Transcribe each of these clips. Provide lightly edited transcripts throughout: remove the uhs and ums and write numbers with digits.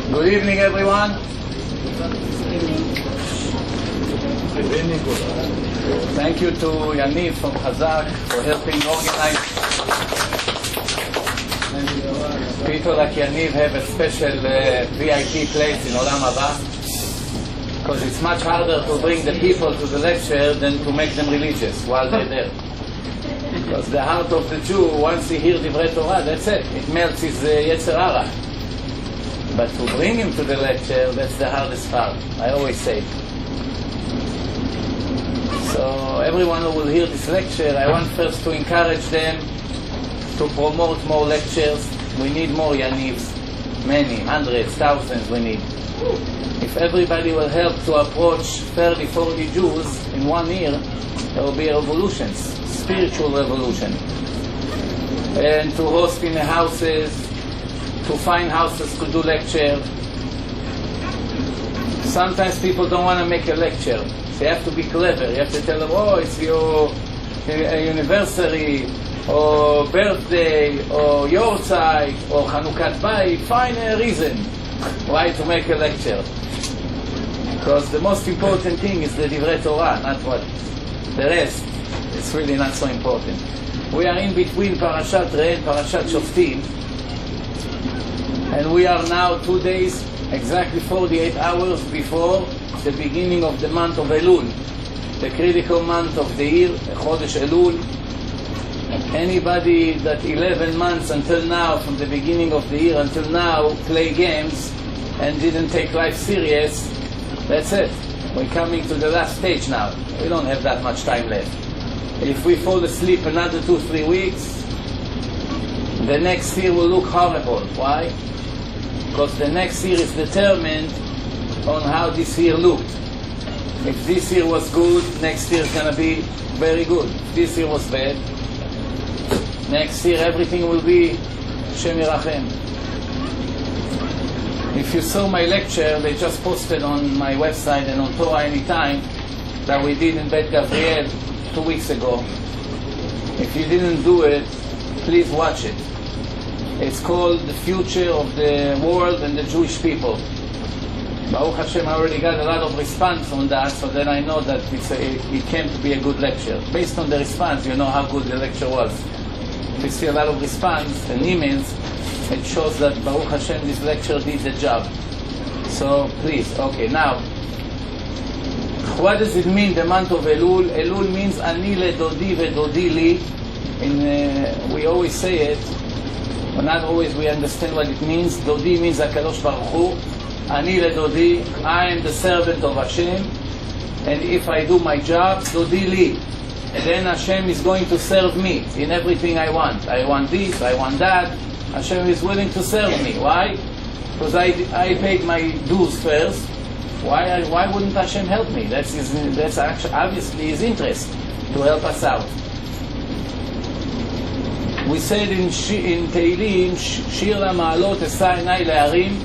Good evening, everyone. Thank you to Yaniv from Chazak for helping organize. People like Yaniv have a special VIP place in Olam Haba, because it's much harder to bring the people to the lecture than to make them religious while they're there. Because the heart of the Jew, once he hears Divrei Torah, that's it. It melts his Yetzer Hara. But to bring him to the lecture, that's the hardest part, I always say. So everyone who will hear this lecture, I want first to encourage them to promote more lectures. We need more Yanivs, many, hundreds, thousands we need. If everybody will help to approach 30, 40 Jews in 1 year, there will be revolutions, spiritual revolution. And to host in the houses, to find houses to do lecture. Sometimes people don't want to make a lecture. They have to be clever. You have to tell them, oh, it's your anniversary, or birthday, or Yortzeit, or Chanukat Bayit. Find a reason why to make a lecture. Because the most important thing is the Divrei Torah, not what the rest. It's really not so important. We are in between Parashat Re'eh and Parashat Shoftim. And we are now 2 days, exactly 48 hours before the beginning of the month of Elul, the critical month of the year, Chodesh Elul. Anybody that 11 months until now, from the beginning of the year until now, play games and didn't take life serious, that's it. We're coming to the last stage now. We don't have that much time left. If we fall asleep another 2-3 weeks, the next year will look horrible. Why? Because the next year is determined on how this year looked. If this year was good, next year is going to be very good. If this year was bad, next year everything will be Shem Yirachem. If you saw my lecture, they just posted on my website and on Torah Anytime that we did in Bet Gabriel 2 weeks ago. If you didn't do it, please watch it. It's called The Future of the World and the Jewish People. Baruch Hashem, I already got a lot of response on that, so then I know that it came to be a good lecture. Based on the response, you know how good the lecture was. If you see a lot of response and emails, it shows that Baruch Hashem, this lecture did the job. So please, okay, now, what does it mean, the month of Elul? Elul means Ani ledodi vedodi li. We always say it, but not always we understand what it means. Dodi means HaKadosh Baruch Hu. Ani ledodi, I am the servant of Hashem, and if I do my job, Dodi li, then Hashem is going to serve me in everything I want. I want this, I want that. Hashem is willing to serve me. Why? Because I paid my dues first. Why wouldn't Hashem help me? That's actually obviously His interest to help us out. We said in Tehillim, Shir LaMa'alot Esa Einai Le'arim.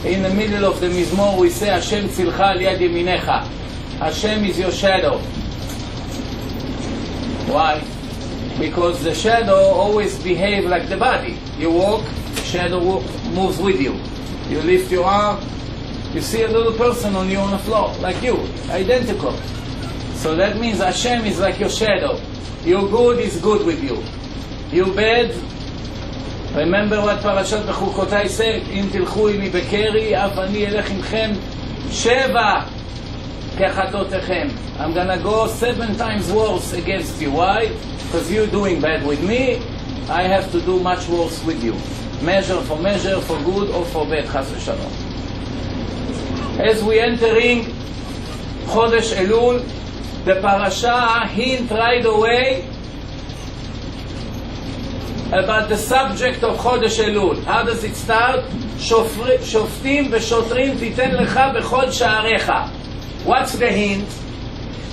In the middle of the Mizmor we say, Hashem tzilcha al yad yaminecha. Hashem is your shadow. Why? Because the shadow always behaves like the body. You walk, the shadow moves with you. You lift your arm, you see a little person on you on the floor, like you, identical. So that means Hashem is like your shadow. Your good is good with you. You bad, remember what Parashat Bechukotai said, Im tilchu imi bekeri, af ani elech imchem, sheva kechatotechem. I'm gonna go 7 times worse against you. Why? Because you're doing bad with me, I have to do much worse with you. Measure, for good or for bad, chas v'shalom. As we entering Chodesh Elul, the parasha hint right away about the subject of Chodesh Elul. How does it start? Shoftim v'shotrim titen lecha bechol sha'arecha. What's the hint?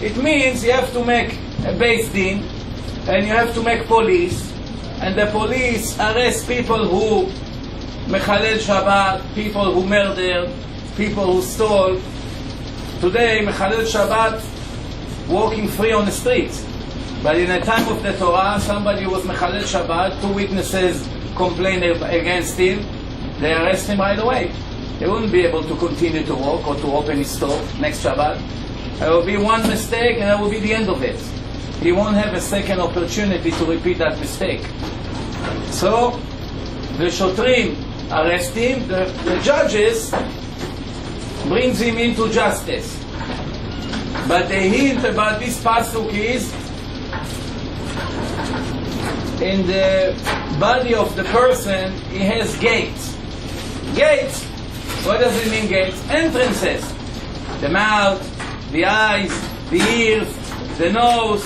It means you have to make a Beis Din, and you have to make police, and the police arrest people who mechalel Shabbat, people who murder, people who stole. Today, mechalel Shabbat walking free on the streets. But in the time of the Torah, somebody was mechalel Shabbat, 2 witnesses complained against him, they arrest him right away. he wouldn't be able to continue to work or to open his store next Shabbat. There will be one mistake and that will be the end of it. He won't have a second opportunity to repeat that mistake. So, the shotrim arrest him, the judges brings him into justice. But the hint about this pasuk is, in the body of the person, he has gates. Gates, what does it mean gates? Entrances. The mouth, the eyes, the ears, the nose.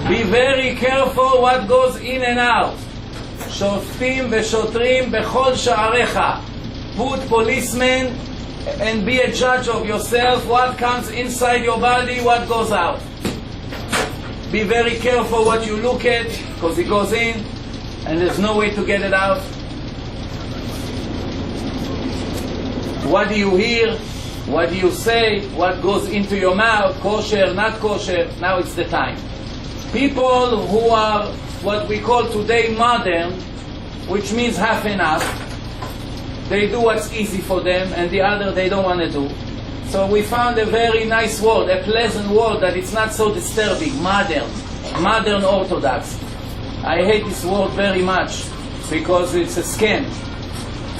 Be very careful what goes in and out. Shoftim v'shotrim bechol sha'arecha. Put policemen and be a judge of yourself. What comes inside your body, what goes out. Be very careful what you look at, because it goes in and there's no way to get it out. What do you hear? What do you say? What goes into your mouth? Kosher, not kosher? Now it's the time. People who are what we call today modern, which means half and half, they do what's easy for them and the other they don't want to do. So we found a very nice word, a pleasant word that it's not so disturbing, modern Orthodox. I hate this word very much because it's a scam.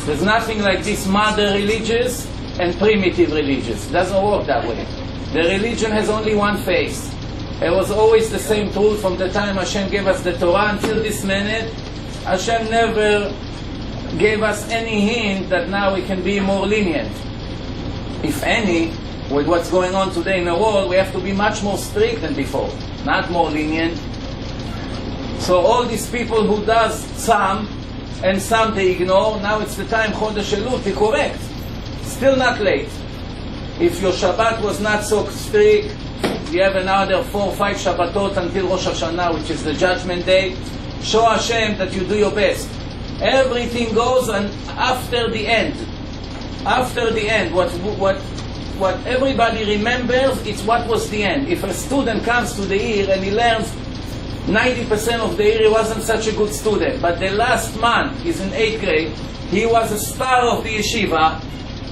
There's nothing like this modern religious and primitive religious. It doesn't work that way. The religion has only one face. It was always the same truth from the time Hashem gave us the Torah until this minute. Hashem never gave us any hint that now we can be more lenient. If any, with what's going on today in the world, we have to be much more strict than before, not more lenient. So all these people who does some, and some they ignore, now it's the time, Chodesh Elul, to correct. Still not late. If your Shabbat was not so strict, you have another 4 or 5 Shabbatot until Rosh Hashanah, which is the judgment day. Show Hashem that you do your best. Everything goes on after the end. After the end, what everybody remembers, it's what was the end. If a student comes to the year and he learns 90% of the year he wasn't such a good student, but the last month, he's in 8th grade, he was a star of the yeshiva.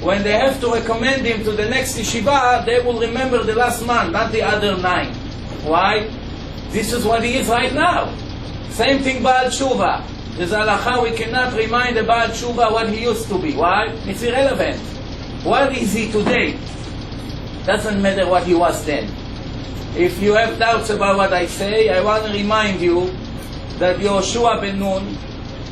When they have to recommend him to the next yeshiva, they will remember the last month, not the other 9. Why? This is what he is right now. Same thing Baal Tshuva. There's halacha, we cannot remind the Baal Tshuva what he used to be. Why? It's irrelevant. What is he today? Doesn't matter what he was then. If you have doubts about what I say, I want to remind you that Yoshua ben Nun,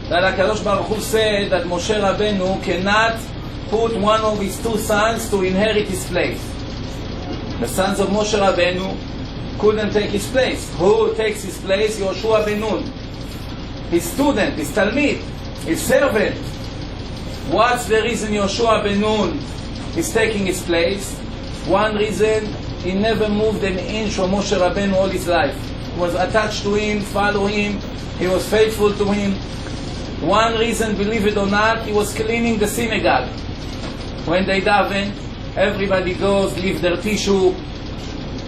that HaKadosh Baruch Hu said that Moshe Rabbeinu cannot put one of his 2 sons to inherit his place. The sons of Moshe Rabbeinu couldn't take his place. Who takes his place? Yoshua ben Nun. His student, his talmid, his servant. What's the reason Yoshua ben Nun is taking his place? One reason, he never moved an inch from Moshe Rabbeinu all his life. He was attached to him, followed him, he was faithful to him. One reason, believe it or not, he was cleaning the synagogue. When they daven, everybody goes, leave their tissue.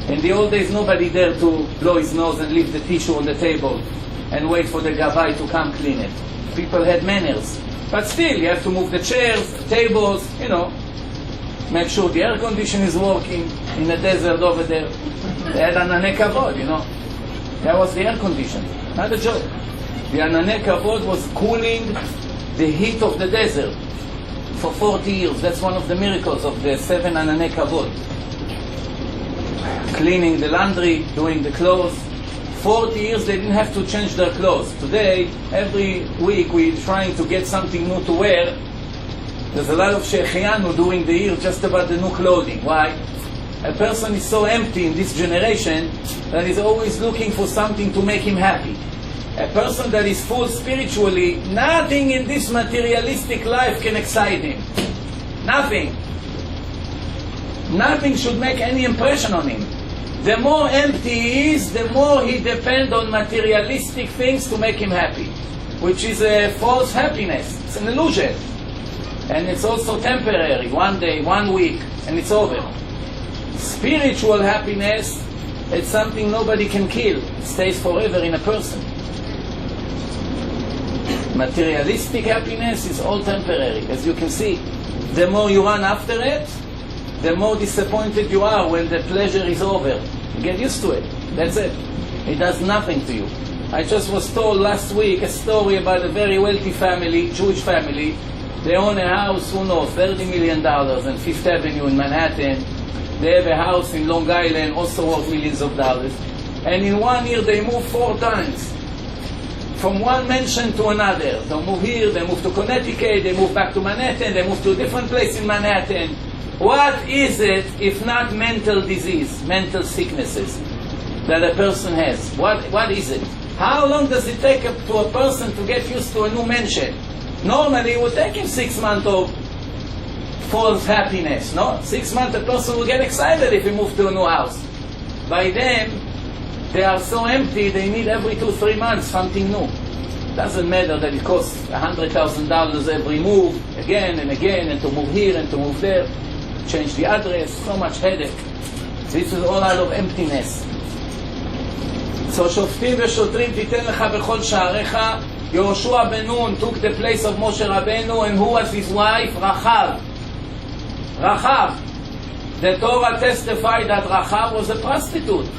In the old days, nobody dared to blow his nose and leave the tissue on the table and wait for the gavai to come clean it. People had manners. But still, you have to move the chairs, the tables, make sure the air condition is working in the desert over there. They had ananei kavod, That was the air condition, not a joke. The ananei kavod was cooling the heat of the desert for 40 years. That's one of the miracles of the 7 ananei kavod. Cleaning the laundry, doing the clothes. 40 years they didn't have to change their clothes. Today, every week we're trying to get something new to wear. There's a lot of sheikhiyanu during the year just about the new clothing. Why? A person is so empty in this generation that he's always looking for something to make him happy. A person that is full spiritually, nothing in this materialistic life can excite him. Nothing. Nothing should make any impression on him. The more empty he is, the more he depends on materialistic things to make him happy, which is a false happiness. It's an illusion. And it's also temporary, 1 day, 1 week, and it's over. Spiritual happiness, it's something nobody can kill. It stays forever in a person. Materialistic happiness is all temporary. As you can see, the more you run after it, the more disappointed you are when the pleasure is over. You get used to it. That's it. It does nothing to you. I just was told last week a story about a very wealthy family, Jewish family. They own a house, who knows, $30 million on Fifth Avenue in Manhattan. They have a house in Long Island, also worth millions of dollars. And in 1 year they moved 4 times. From one mansion to another. They move here, they move to Connecticut, they move back to Manhattan, they move to a different place in Manhattan. What is it if not mental disease, mental sicknesses that a person has? What is it? How long does it take to a person to get used to a new mansion? Normally it would take him 6 months of false happiness, no? 6 months a person will get excited if he moves to a new house. By then, they are so empty, they need every 2-3 months something new. Doesn't matter that it costs $100,000 every move, again and again, and to move here and to move there, change the address, so much headache. This is all out of emptiness. So שופטים ושוטרים תיתן לך בכל שעריך. Yoshua ben Nun took the place of Moshe Rabbeinu, and who was his wife? Rachav. The Torah testified that Rachav was a prostitute.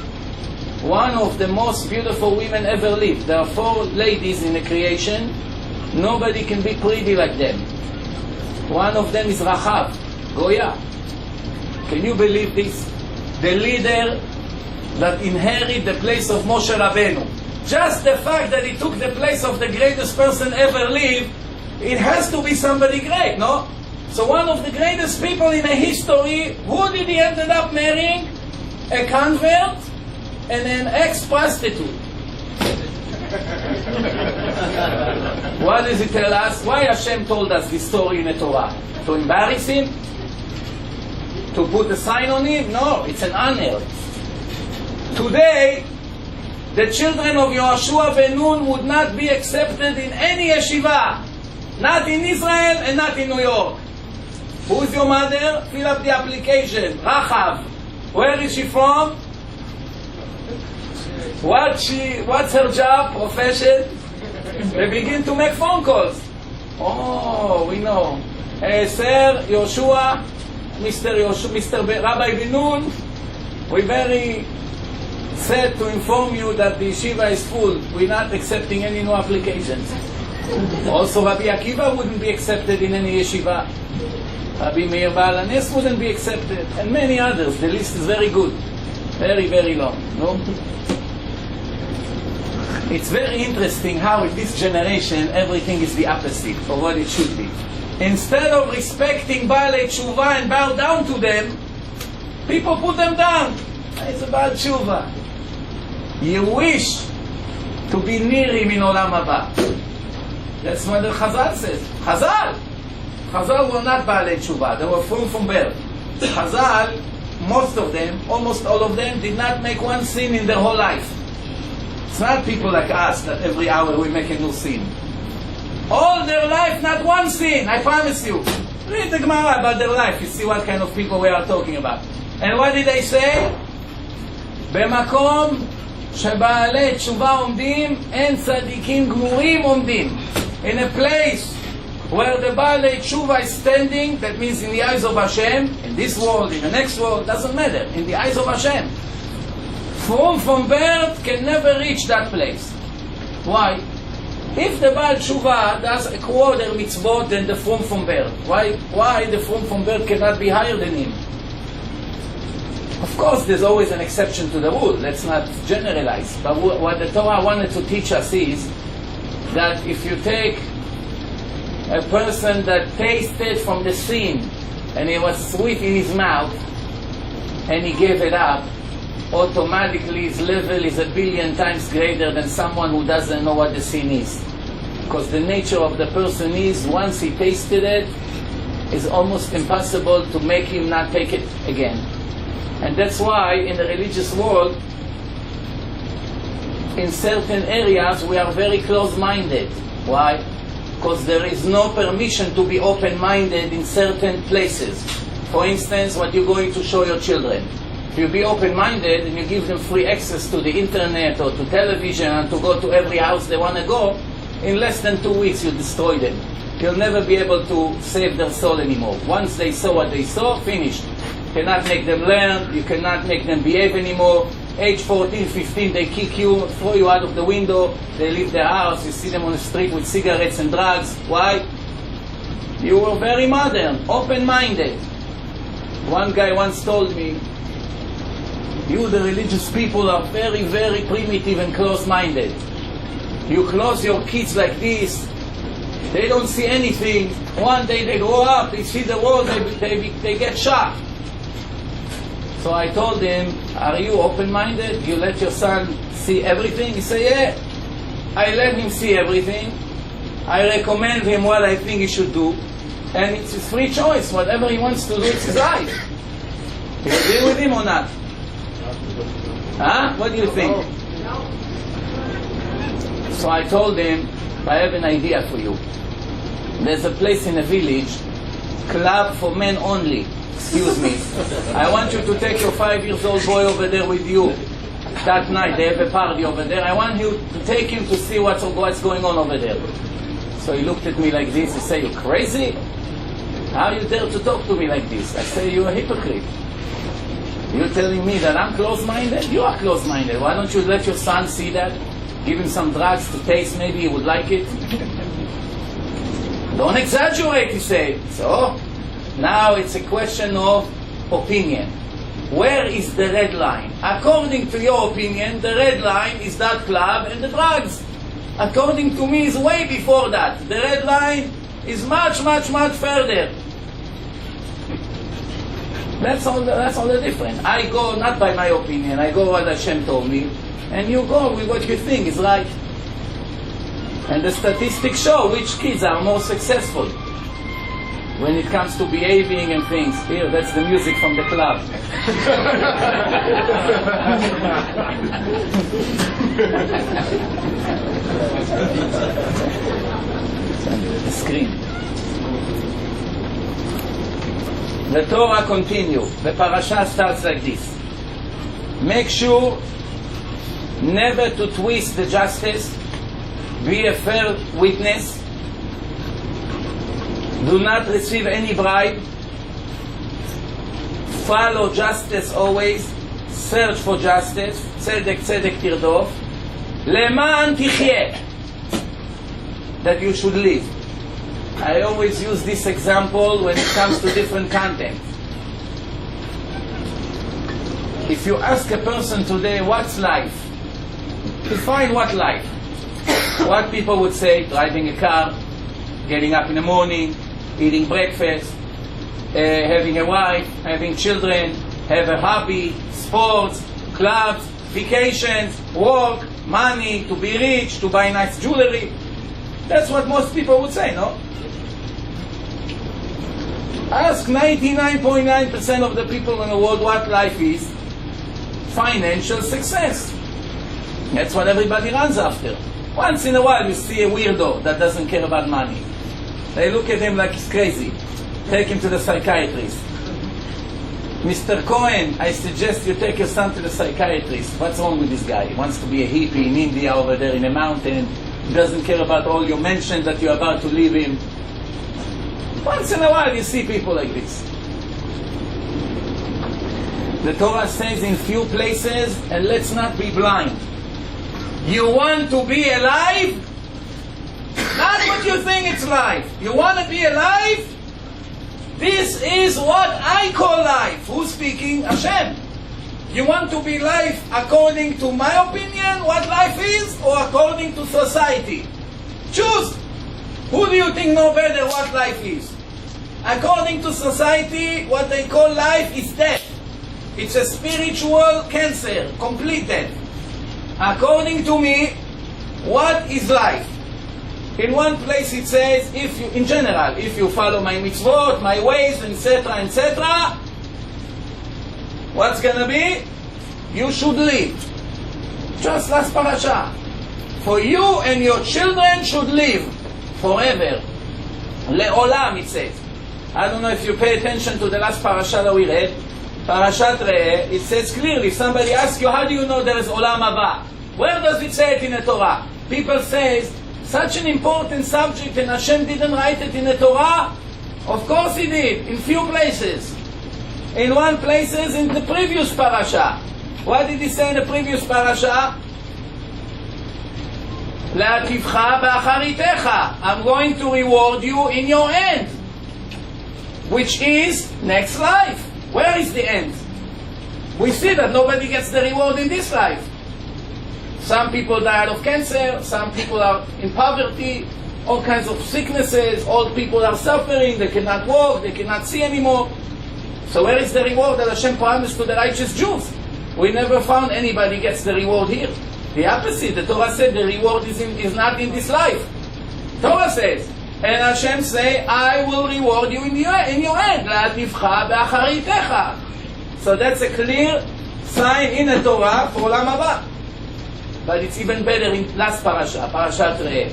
One of the most beautiful women ever lived. There are 4 ladies in the creation. Nobody can be pretty like them. One of them is Rachav, Goya. Can you believe this? The leader that inherited the place of Moshe Rabbeinu. Just the fact that he took the place of the greatest person ever lived, it has to be somebody great, no? So one of the greatest people in the history, who did he ended up marrying? A convert and an ex-prostitute. What does it tell us? Why Hashem told us this story in the Torah? To embarrass him? To put a sign on him? No, it's an honor. Today, the children of Yoshua ben Nun would not be accepted in any yeshiva. Not in Israel and not in New York. Who's your mother? Fill up the application. Rachav. Where is she from? What's her job, profession? They begin to make phone calls. Oh, we know. Sir Yoshua, Mr. Rabbi ben Nun, we very sad to inform you that the yeshiva is full. We're not accepting any new applications. Also, Rabbi Akiva wouldn't be accepted in any yeshiva. Rabbi Meir Baal HaNes wouldn't be accepted, and many others. The list is very good, very, very long. No? It's very interesting how in this generation everything is the opposite of what it should be. Instead of respecting Baalei Tshuva and bow down to them, people put them down. It's a Baal Tshuva. You wish to be near him in Olam Haba. That's what the Chazal says. Chazal were not Baalei Tshuva. They were from birth. Chazal, most of them, almost all of them, did not make one sin in their whole life. It's not people like us that every hour we make a new sin. All their life, not one sin, I promise you. Read the Gemara about their life, you see what kind of people we are talking about. And what did they say? במקום שבעלי תשובה עומדים, אין צדיקים גמורים עומדים. In a place where the בעלי תשובה is standing, that means in the eyes of Hashem, in this world, in the next world, doesn't matter, in the eyes of Hashem. From birth can never reach that place. Why? If the Baal Tshuva does a quarter mitzvot than the from birth, why the from birth cannot be higher than him? Of course, there's always an exception to the rule. Let's not generalize. But what the Torah wanted to teach us is that if you take a person that tasted from the sin and it was sweet in his mouth and he gave it up, automatically his level is 1 billion times greater than someone who doesn't know what the sin is. Because the nature of the person is, once he tasted it, it's almost impossible to make him not take it again. And that's why in the religious world, in certain areas, we are very close-minded. Why? Because there is no permission to be open-minded in certain places. For instance, what you're going to show your children. If you be open-minded and you give them free access to the internet or to television and to go to every house they want to go, in less than 2 weeks you destroy them. You'll never be able to save their soul anymore. Once they saw what they saw, finished. You cannot make them learn, you cannot make them behave anymore. Age 14, 15, they kick you, throw you out of the window, they leave their house, you see them on the street with cigarettes and drugs. Why? You were very modern, open-minded. One guy once told me, you, the religious people, are very, very primitive and close-minded. You close your kids like this, they don't see anything. One day they grow up, they see the world, they get shocked. So I told him, are you open-minded? You let your son see everything? He said, yeah. I let him see everything. I recommend him what I think he should do. And it's his free choice. Whatever he wants to do, it's his life. You agree with him or not? Huh? What do you think? So I told him, I have an idea for you. There's a place in a village, club for men only. Excuse me. I want you to take your 5-year-old boy over there with you. That night they have a party over there. I want you to take him to see what's going on over there. So he looked at me like this. He said, you crazy? How you dare to talk to me like this? I say, you're a hypocrite. You're telling me that I'm close-minded? You are close-minded. Why don't you let your son see that? Give him some drugs to taste, maybe he would like it. Don't exaggerate, he said. So, now it's a question of opinion. Where is the red line? According to your opinion, the red line is that club and the drugs. According to me, it's way before that. The red line is much, much, much further. That's all the difference. I go not by my opinion, I go what Hashem told me, and you go with what you think is right. And the statistics show which kids are more successful when it comes to behaving and things. Here, that's the music from the club. The screen. The Torah continues. The parasha starts like this. Make sure never to twist the justice. Be a fair witness. Do not receive any bribe. Follow justice always. Search for justice. Tzedek tzedek tirdof. Leman tichyeh. That you should live. I always use this example when it comes to different content. If you ask a person today, what's life? Define what life. What people would say, driving a car, getting up in the morning, eating breakfast, having a wife, having children, have a hobby, sports, clubs, vacations, work, money, to be rich, to buy nice jewelry. That's what most people would say, no? Ask 99.9% of the people in the world what life is. Financial success. That's what everybody runs after. Once in a while you see a weirdo that doesn't care about money. They look at him like he's crazy. Take him to the psychiatrist. Mr. Cohen, I suggest you take your son to the psychiatrist. What's wrong with this guy? He wants to be a hippie in India over there in a mountain. He doesn't care about all you mentioned that you're about to leave him. Once in a while you see people like this. The Torah says in few places, and let's not be blind. You want to be alive? Not what you think it's life. You want to be alive? This is what I call life. Who's speaking? Hashem. You want to be life according to my opinion, what life is, or according to society? Choose. Who do you think know better what life is? According to society, what they call life is death. It's a spiritual cancer, complete death. According to me, what is life? In one place it says, if you, in general, if you follow my mitzvot, my ways, etc., etc., what's gonna be? You should live. Just last parasha. For you and your children should live forever. Le'olam, it says. I don't know if you pay attention to the last parasha that we read. Parashat Re'eh, it says clearly, if somebody asks you, how do you know there is Olam Haba? Where does it say it in the Torah? People say Such an important subject, and Hashem didn't write it in the Torah? Of course He did, in few places. In one places in the previous parasha. What did He say in the previous parasha? להטיבך באחריתך. I'm going to reward you in your end. Which is next life. Where is the end? We see that nobody gets the reward in this life. Some people die of cancer, some people are in poverty, all kinds of sicknesses, old people are suffering, they cannot walk, they cannot see anymore. So where is the reward that Hashem promised to the righteous Jews? We never found anybody gets the reward here. The opposite, the Torah said the reward is not in this life. Torah says, and Hashem say, I will reward you in your end. להטיבך באחריתך. So that's a clear sign in the Torah for Olam Haba. But it's even better in last parasha, Parashat Re'eh.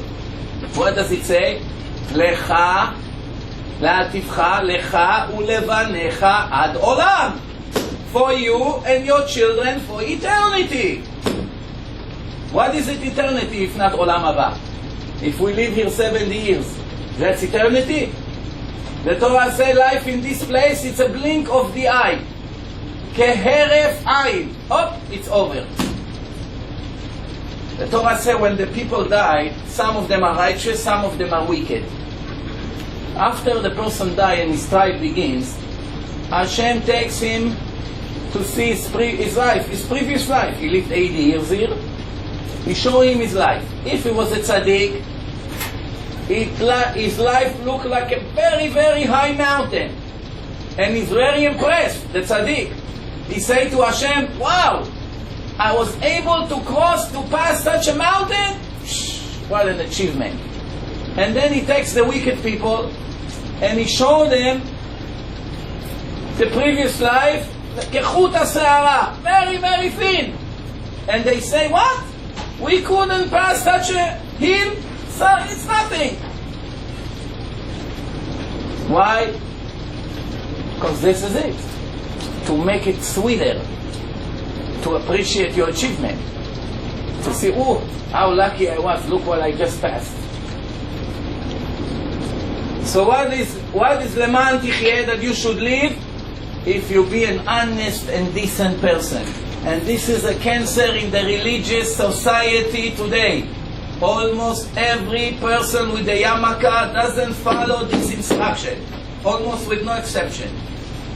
What does it say? Lecha, להטיבך, lecha ulevanecha ad olam. For you and your children for eternity. What is it eternity if not Olam Haba? If we live here 70 years, that's eternity? The Torah says life in this place, it's a blink of the eye. Keheref ayin. Oh, it's over. The Torah says when the people die, some of them are righteous, some of them are wicked. After the person dies and his trial begins, Hashem takes him to see his life, his previous life. He lived 80 years here. He showed him his life. If he was a tzaddik, his life looked like a very, very high mountain. And he's very impressed, the tzaddik. He said to Hashem, wow, I was able to pass such a mountain? What an achievement. And then he takes the wicked people and he showed them the previous life, kechut ha'se'ara, very, very thin. And they say, what? We couldn't pass such a hill? So it's nothing. Why? Because this is it. To make it sweeter. To appreciate your achievement. To see, oh, how lucky I was. Look what I just passed. So what is leman tichye that you should live? If you be an honest and decent person. And this is a cancer in the religious society today. Almost every person with a yarmulke doesn't follow this instruction. Almost with no exception.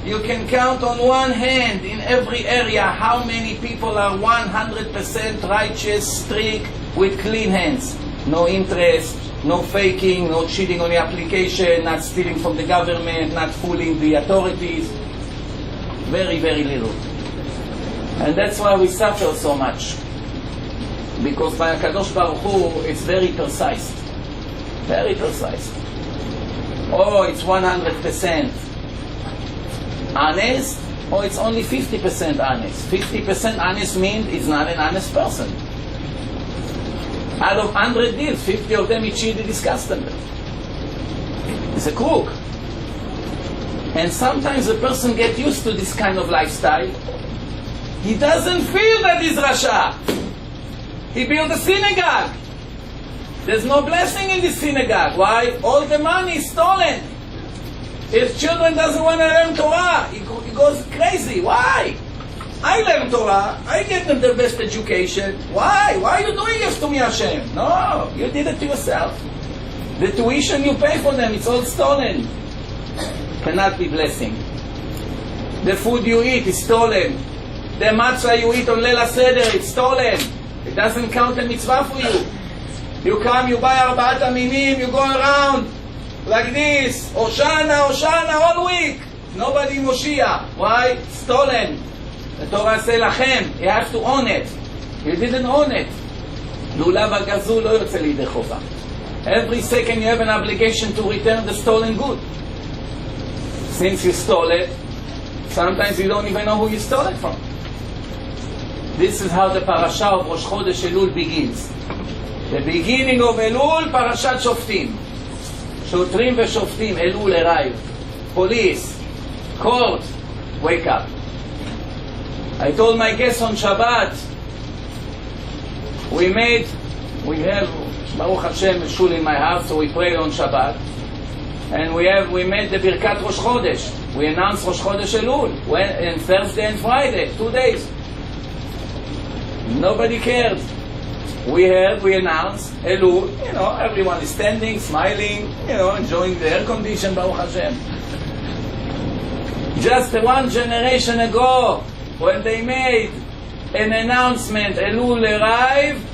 You can count on one hand in every area how many people are 100% righteous, strict, with clean hands. No interest, no faking, no cheating on the application, not stealing from the government, not fooling the authorities. Very, very little. And that's why we suffer so much. Because by HaKadosh Baruch Hu, it's very precise. Very precise. Oh, it's 100% honest, or it's only 50% honest. 50% honest means it's not an honest person. Out of 100 deals, 50 of them he cheated his customer. He's a crook. And sometimes a person gets used to this kind of lifestyle. He doesn't feel that he's Rasha. He built a synagogue. There's no blessing in this synagogue. Why? All the money is stolen. His children doesn't want to learn Torah. He goes crazy. Why? I learn Torah. I get them the best education. Why? Why are you doing this to me, Hashem? No, you did it to yourself. The tuition you pay for them, it's all stolen. Cannot be blessing. The food you eat is stolen. The matzah you eat on Leila Seder, it's stolen. It doesn't count a mitzvah for you. You come, you buy arbaat aminim, you go around like this, Hoshana, Hoshana, all week. Nobody Moshiach. Why? Stolen. The Torah says lachem, you have to own it. You didn't own it. Lulav הגזול לא יוצא לידי חובה. Every second you have an obligation to return the stolen good. Since you stole it, sometimes you don't even know who you stole it from. This is how the parasha of Rosh Chodesh Elul begins. The beginning of Elul, Parashat Shoftim. Shotrim v'Shoftim, Elul arrived. Police, court, wake up. I told my guests on Shabbat, we have Baruch Hashem, shul in my house, so we pray on Shabbat. And we made the Birkat Rosh Chodesh. We announced Rosh Chodesh Elul, and Thursday and Friday, 2 days. Nobody cared. We announced Elul, everyone is standing, smiling, enjoying the air condition, Baruch Hashem. Just 1 generation ago, when they made an announcement, Elul arrived,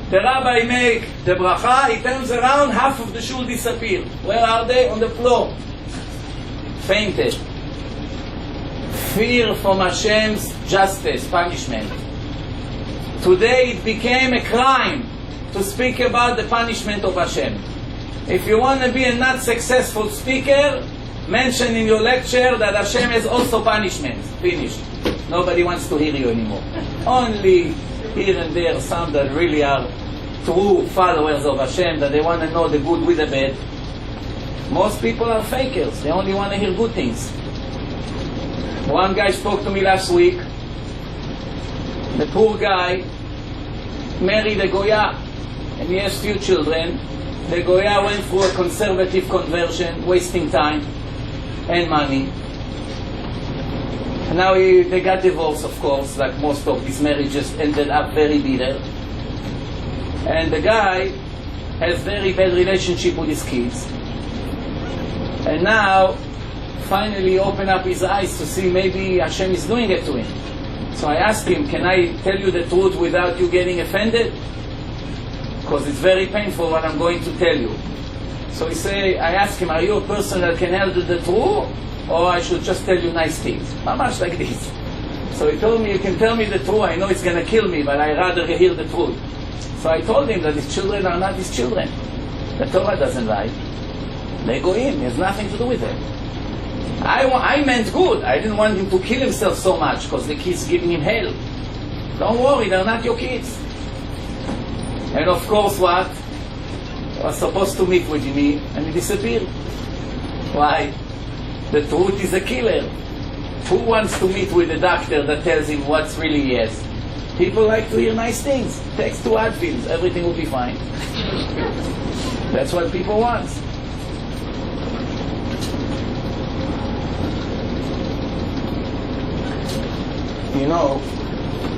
the rabbi make the bracha, he turns around, half of the shul disappeared. Where are they? On the floor. Fainted. Fear from Hashem's justice, punishment. Today it became a crime to speak about the punishment of Hashem. If you want to be a not successful speaker, mention in your lecture that Hashem has also punishment. Finished. Nobody wants to hear you anymore. Only here and there some that really are true followers of Hashem, that they want to know the good with the bad. Most people are fakers. They only want to hear good things. One guy spoke to me last week. The poor guy married a Goya, and he has few children. The Goya went through a conservative conversion, wasting time and money. And now they got divorced, of course, like most of these marriages ended up very bitter. And the guy has very bad relationship with his kids. And now, finally open up his eyes to see maybe Hashem is doing it to him. So I asked him, can I tell you the truth without you getting offended? Because it's very painful what I'm going to tell you. So I asked him, are you a person that can handle the truth? Or I should just tell you nice things? Mamash like this. So he told me, you can tell me the truth. I know it's going to kill me, but I'd rather hear the truth. So I told him that his children are not his children. The Torah doesn't lie. They go in. It has nothing to do with it. I meant good. I didn't want him to kill himself so much because the kids giving him hell. Don't worry, they're not your kids. And of course what? I was supposed to meet with me and he disappeared. Why? The truth is a killer. Who wants to meet with a doctor that tells him what's really he has? People like to hear nice things. Takes 2 Advils, everything will be fine. That's what people want.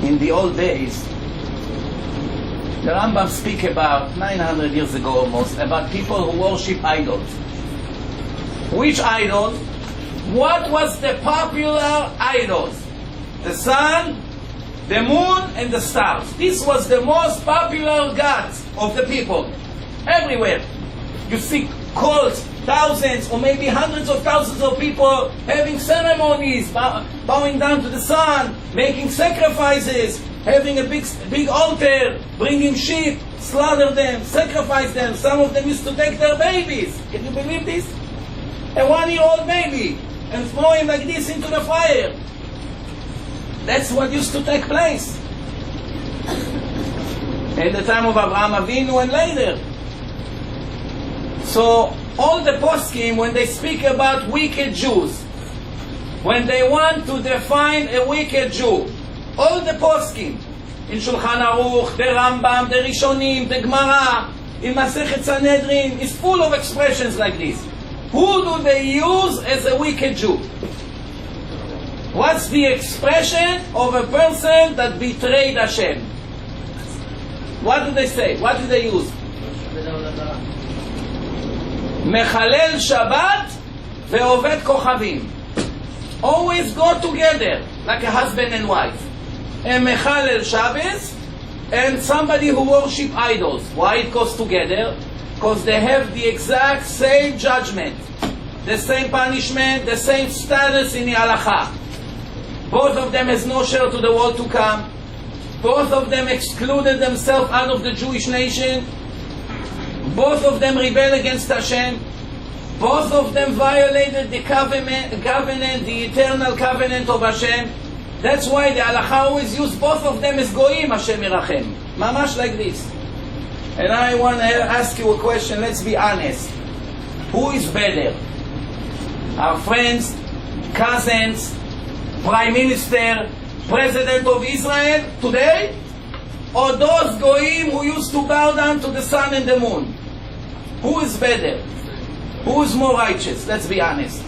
In the old days, the Rambam speak about 900 years ago almost, about people who worship idols. Which idols? What was the popular idols? The sun, the moon, and the stars. This was the most popular gods of the people. Everywhere. You see cults, thousands or maybe hundreds of thousands of people having ceremonies, bowing down to the sun, making sacrifices, having a big altar, bringing sheep, slaughter them, sacrifice them. Some of them used to take their babies. Can you believe this? A 1-year-old baby, and throw him like this into the fire. That's what used to take place in the time of Abraham Avinu and later. So all the poskim, when they speak about wicked Jews, when they want to define a wicked Jew, all the poskim, in Shulchan Aruch, the Rambam, the Rishonim, the Gemara, in Masechet Sanhedrin, is full of expressions like this. Who do they use as a wicked Jew? What's the expression of a person that betrayed Hashem? What do they say? What do they use? Mechalel Shabbat ve'oved kochavim. Always go together, like a husband and wife. A Mechalel Shabbos and somebody who worship idols. Why it goes together? Because they have the exact same judgment, the same punishment, the same status in the halacha. Both of them has no share to the world to come. Both of them excluded themselves out of the Jewish nation. Both of them rebelled against Hashem. Both of them violated the covenant, the eternal covenant of Hashem. That's why the halacha always use both of them as goyim, Hashem Yerachem. Mamash like this. And I want to ask you a question, let's be honest. Who is better? Our friends, cousins, Prime Minister, President of Israel today? or those goyim who used to bow down to the sun and the moon? Who is better? Who is more righteous? Let's be honest.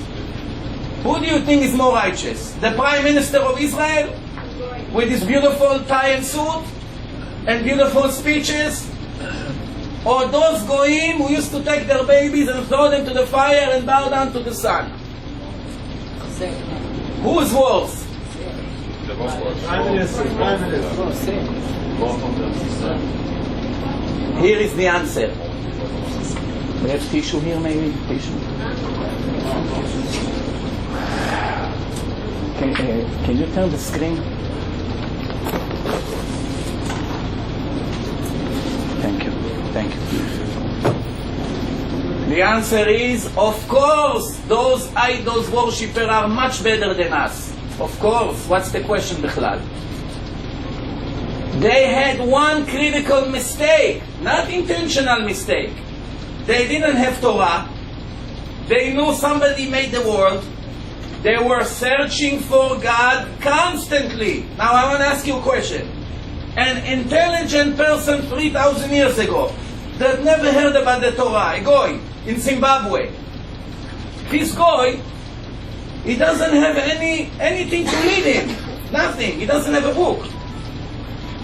Who do you think is more righteous? The Prime Minister of Israel with his beautiful tie and suit and beautiful speeches? Or those goyim who used to take their babies and throw them to the fire and bow down to the sun? Who is worse? Prime Minister. Here is the answer. We have tissue here, maybe? Tissue? Can you turn the screen? Thank you. Thank you. The answer is, of course, those idols worshippers are much better than us. Of course. What's the question, Bichlal? They had one critical mistake, not intentional mistake. They didn't have Torah. They knew somebody made the world. They were searching for God constantly. Now I want to ask you a question. An intelligent person 3,000 years ago that never heard about the Torah, a goy in Zimbabwe. This goy, he doesn't have anything to lead him. Nothing. He doesn't have a book.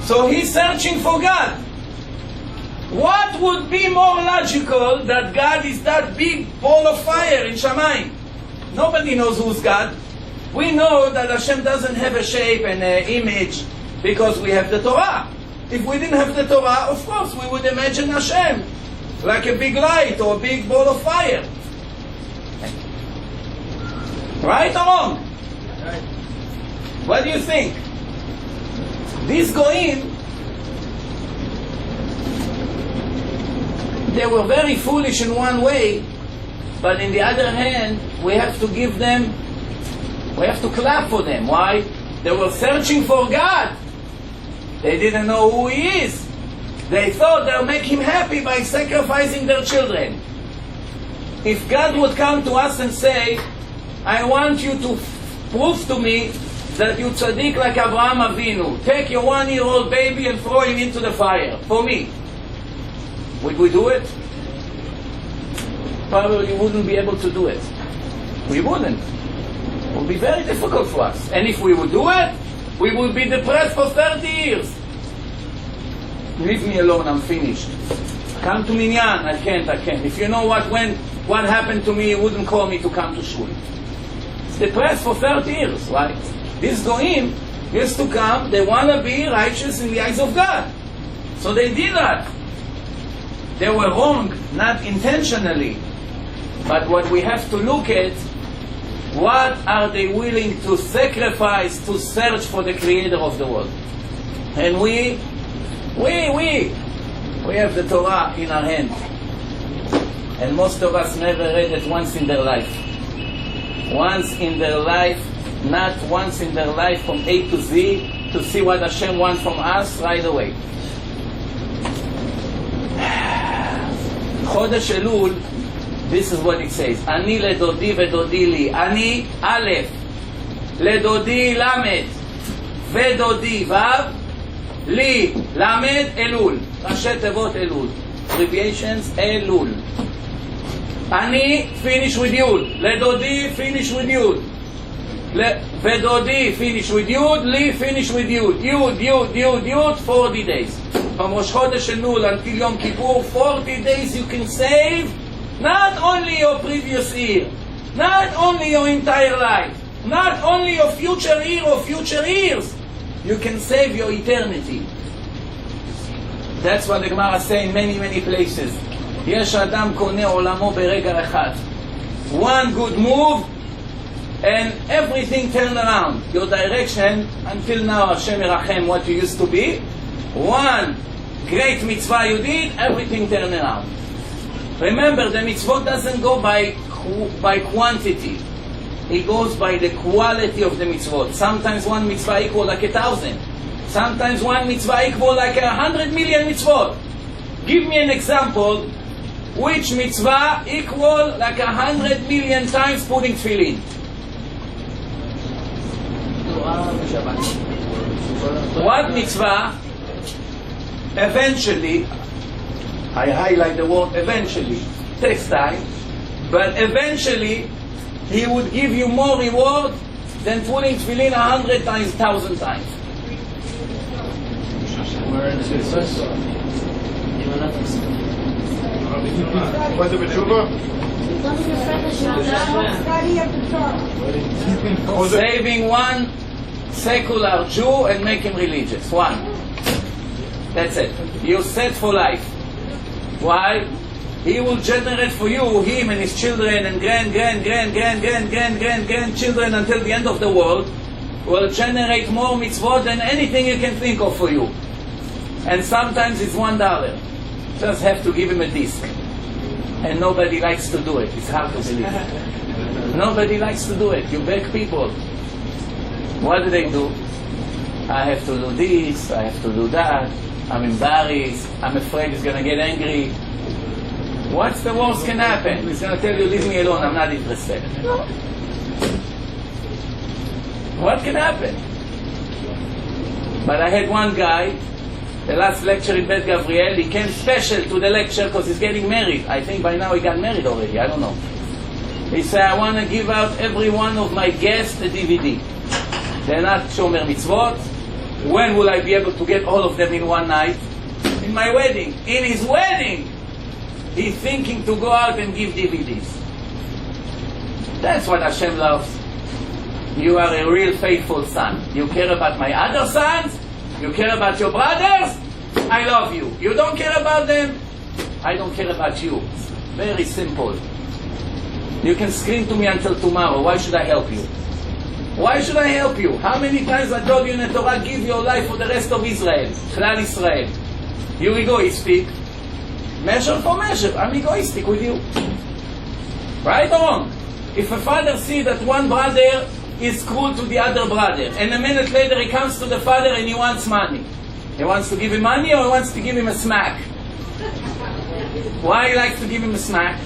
So he's searching for God. What would be more logical that God is that big ball of fire in Shamayim? Nobody knows who's God. We know that Hashem doesn't have a shape and an image because we have the Torah. If we didn't have the Torah, of course we would imagine Hashem like a big light or a big ball of fire. Right or wrong? What do you think? These goyim, they were very foolish in one way, but in the other hand, we have to give them, we have to clap for them. Why? They were searching for God. They didn't know who He is. They thought they'll make Him happy by sacrificing their children. If God would come to us and say, I want you to prove to me that you tzaddik like Abraham Avinu, take your 1-year-old baby and throw him into the fire, for me, would we do it? Probably wouldn't be able to do it. We wouldn't. It would be very difficult for us. And if we would do it, we would be depressed for 30 years. Leave me alone, I'm finished. Come to Minyan, I can't. If you know what happened to me, you wouldn't call me to come to shul. It's depressed for 30 years, right? These goyim used to come, they want to be righteous in the eyes of God. So they did that. They were wrong, not intentionally. But what we have to look at, what are they willing to sacrifice to search for the Creator of the world? And we have the Torah in our hand. And most of us never read it once in their life. Once in their life, not once in their life from A to Z, to see what Hashem wants from us right away. Chodesh Elul, this is what it says. Ani ledodi vedodi li. Ani Aleph. Ledodi Lamed. Vedodi Vav. Li Lamed Elul. Rashi Tevot Elul. Abbreviations Elul. Ani finish with Yud. Ledodi finish with Yud. Vedodi finish with Yud. Li finish with Yud. Yud. 40 days. From Rosh Chodesh Elul until Yom Kippur, 40 days you can save not only your previous year, not only your entire life, not only your future year or future years, you can save your eternity. That's what the Gemara says in many places. יש אדם קונה עולמו ברגע אחד. One good move and everything turned around. Your direction, until now Hashem Yerachem, what you used to be. One great mitzvah you did, everything turned around. Remember, the mitzvot doesn't go by quantity. It goes by the quality of the mitzvot. Sometimes one mitzvah equal like 1,000. Sometimes one mitzvah equal like 100 million mitzvot. Give me an example which mitzvah equal like 100 million times putting tefillin. What mitzvah eventually, I highlight the word eventually, takes time, but eventually he would give you more reward than putting tefillin 100 times, 1,000 times. Was it b'tshuva? Saving one secular Jew and make him religious. One. That's it. You're set for life. Why? He will generate for you, him and his children and grandchildren until the end of the world will generate more mitzvot than anything you can think of for you. And sometimes it's $1. Just have to give him a disc. And nobody likes to do it. It's hard to believe. Nobody likes to do it. You beg people. What do? I have to do this, I have to do that. I'm embarrassed. I'm afraid he's going to get angry. What's the worst can happen? He's going to tell you, leave me alone, I'm not interested. What can happen? But I had one guy, the last lecture in Bet Gavriel, he came special to the lecture because he's getting married. I think by now he got married already, I don't know. He said, I want to give out every one of my guests a DVD. They're not Shomer Mitzvot. When will I be able to get all of them in one night? In my wedding. In his wedding! He's thinking to go out and give DVDs. That's what Hashem loves. You are a real faithful son. You care about my other sons? You care about your brothers? I love you. You don't care about them? I don't care about you. It's very simple. You can scream to me until tomorrow. Why should I help you? Why should I help you? How many times I told you in the Torah, give your life for the rest of Israel, Klal Israel. You egoistic. Measure for measure. I'm egoistic with you. Right or wrong? If a father sees that one brother is cruel to the other brother, and a minute later he comes to the father and he wants money. He wants to give him money or he wants to give him a smack? Why he likes to give him a smack?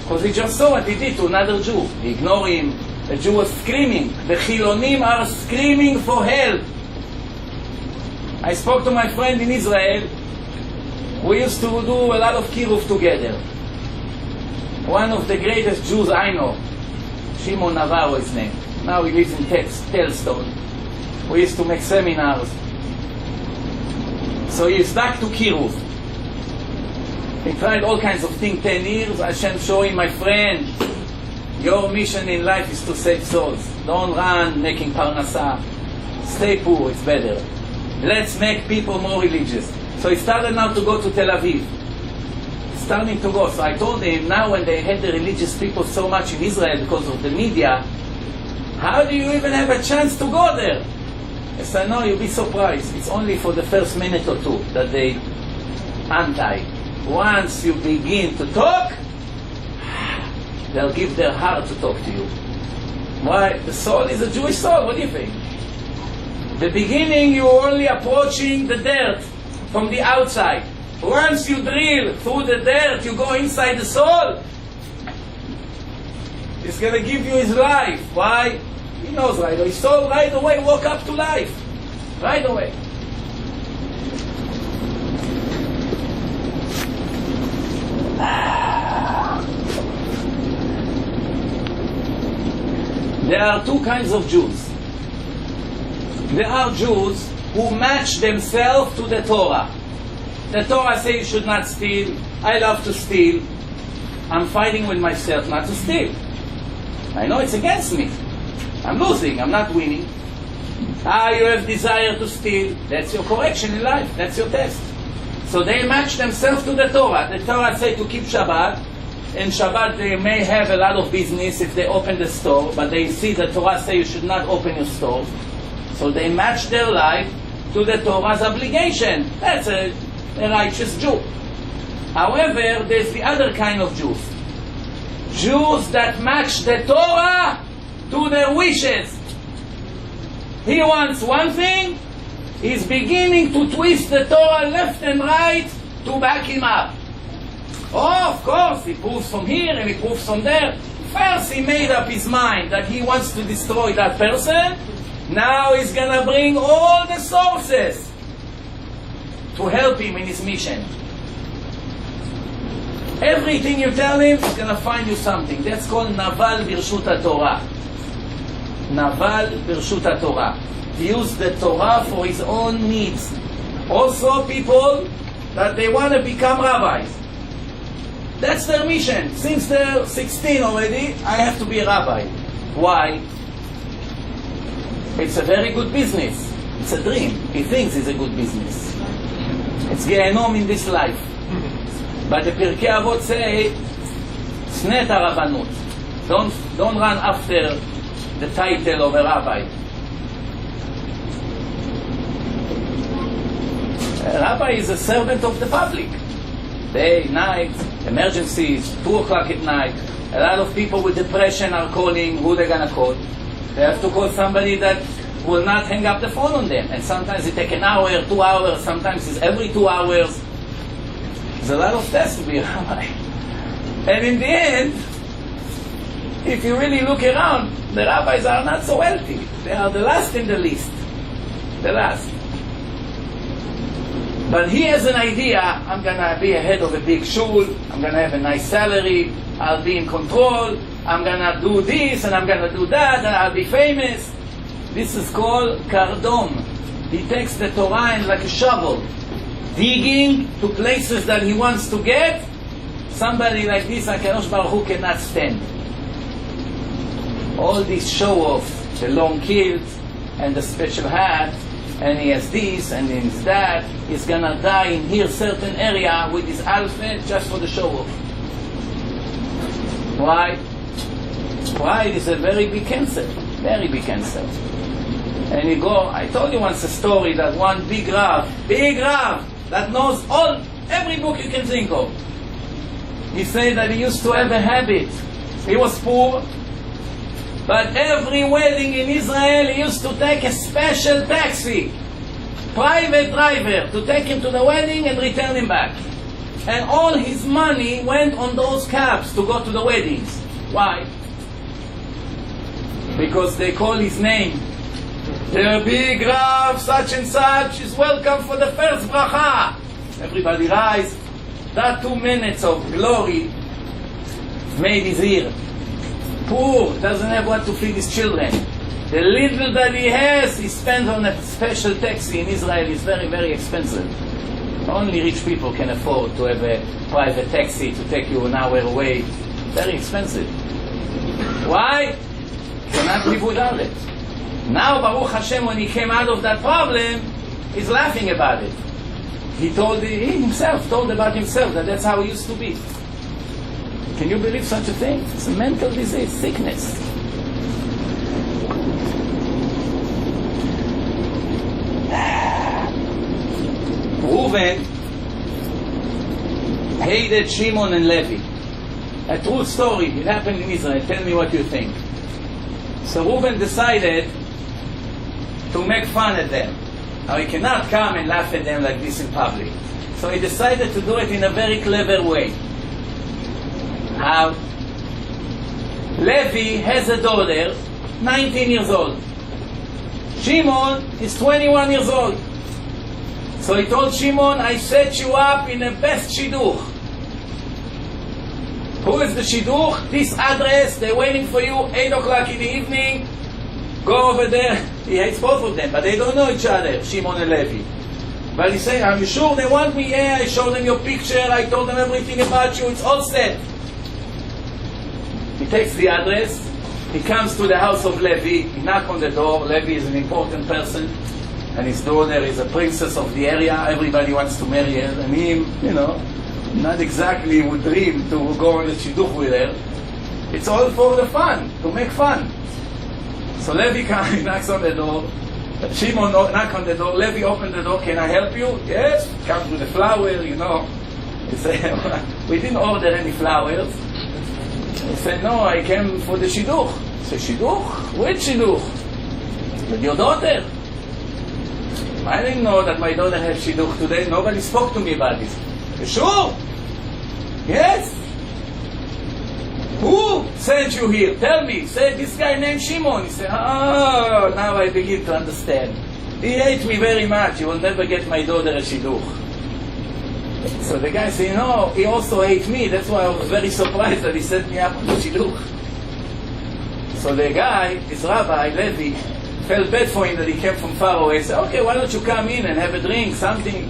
Because he just saw what he did to another Jew. He ignored him. The Jew was screaming. The Chilonim are screaming for help. I spoke to my friend in Israel. We used to do a lot of kiruv together. One of the greatest Jews I know, Shimon Navarro is his name. Now he lives in Telstone. We used to make seminars. So he stuck to kiruv. He tried all kinds of things, 10 years. Hashem showing, my friend, your mission in life is to save souls. Don't run making parnasa. Stay poor, it's better. Let's make people more religious. So he started now to go to Tel Aviv. Starting to go. So I told him, now when they had the religious people so much in Israel because of the media, how do you even have a chance to go there? I said, no, you'll be surprised. It's only for the first minute or two that they anti. Once you begin to talk, they'll give their heart to talk to you. Why? The soul is a Jewish soul. What do you think? The beginning, you're only approaching the dirt from the outside. Once you drill through the dirt, you go inside the soul. He's going to give you his life. Why? He knows right away. His soul right away woke up to life. Right away. There are two kinds of Jews. There are Jews who match themselves to the Torah. The Torah says you should not steal. I love to steal. I'm fighting with myself not to steal. I know it's against me. I'm losing. I'm not winning. You have desire to steal. That's your correction in life. That's your test. So they match themselves to the Torah. The Torah says to keep Shabbat. In Shabbat they may have a lot of business if they open the store, but they see the Torah say you should not open your store. So they match their life to the Torah's obligation. That's a righteous Jew. However, there's the other kind of Jews. Jews that match the Torah to their wishes. He wants one thing, he's beginning to twist the Torah left and right to back him up. Oh, of course, he proves from here and he proves from there. First he made up his mind that he wants to destroy that person. Now he's going to bring all the sources to help him in his mission. Everything you tell him, he's going to find you something. That's called Naval Birshut HaTorah. Naval Birshut HaTorah. He used the Torah for his own needs. Also people that they want to become rabbis. That's their mission. Since they're 16 already, I have to be a rabbi. Why? It's a very good business. It's a dream. He thinks it's a good business. It's Gehenom in this life. But the Pirkei Avot say, Snet HaRabbanut. Don't run after the title of a rabbi. A rabbi is a servant of the public. Day, night, emergencies, 2 o'clock at night. A lot of people with depression are calling. Who they're gonna call? They have to call somebody that will not hang up the phone on them. And sometimes it takes an hour, 2 hours, sometimes it's every 2 hours. There's a lot of tests to be a rabbi. And in the end, if you really look around, the rabbis are not so wealthy. They are the last in the list. The last. But he has an idea, I'm going to be a head of a big shul, I'm going to have a nice salary, I'll be in control, I'm going to do this and I'm going to do that, and I'll be famous. This is called kardom. He takes the Torah and like a shovel, digging to places that he wants to get. Somebody like this, HaKadosh Baruch Hu cannot stand. All this show off, the long kilt and the special hat, and he has this and he has that, he's gonna die in here certain area with his alphabet just for the show off. Why? Pride is a very big cancer. Very big cancer. And you go, I told you once a story that one big Rav, that knows every book you can think of. He said that he used to have a habit. He was poor, but every wedding in Israel he used to take a special taxi, private driver, to take him to the wedding and return him back. And all his money went on those cabs to go to the weddings. Why? Because they call his name. The big Rav, such and such, is welcome for the first bracha. Everybody rise. That 2 minutes of glory made his ear. Poor, doesn't have what to feed his children. The little that he has, he spends on a special taxi in Israel. Is very, very expensive. Only rich people can afford to have a private taxi to take you an hour away. Very expensive. Why? Cannot live without it. Now, Baruch Hashem, when he came out of that problem, he's laughing about it. He himself told about himself that that's how he used to be. Can you believe such a thing? It's a mental disease, sickness. Reuven hated Shimon and Levi. A true story. It happened in Israel. Tell me what you think. So Reuven decided to make fun at them. Now he cannot come and laugh at them like this in public. So he decided to do it in a very clever way. How? Levi has a daughter, 19 years old. Shimon is 21 years old. So he told Shimon, I set you up in the best shidduch. Who is the shidduch? This address, they're waiting for you, 8 o'clock in the evening. Go over there. He hates both of them, but they don't know each other, Shimon and Levi. But he said, are you sure they want me? Yeah, I showed them your picture, I told them everything about you, it's all set. He takes the address, he comes to the house of Levi, he knocks on the door. Levi is an important person, and his daughter is a princess of the area, everybody wants to marry her, and him, not exactly would dream to go on a shidduch with her. It's all for the fun, to make fun. So Levi comes, he knocks on the door, Shimon knocks on the door, Levi opens the door, can I help you? Yes, comes with a flower, He said, we didn't order any flowers. He said, no, I came for the shidduch. He said, shidduch? Which shidduch? With your daughter. I didn't know that my daughter had shidduch today. Nobody spoke to me about this. You sure? Yes. Who sent you here? Tell me. Say, this guy named Shimon. He said, now I begin to understand. He hates me very much. He will never get my daughter a shidduch. So the guy said, he also ate me. That's why I was very surprised that he set me up on the shidduch. So the guy, this rabbi, Levi, felt bad for him that he came from far away. He said, okay, why don't you come in and have a drink, something.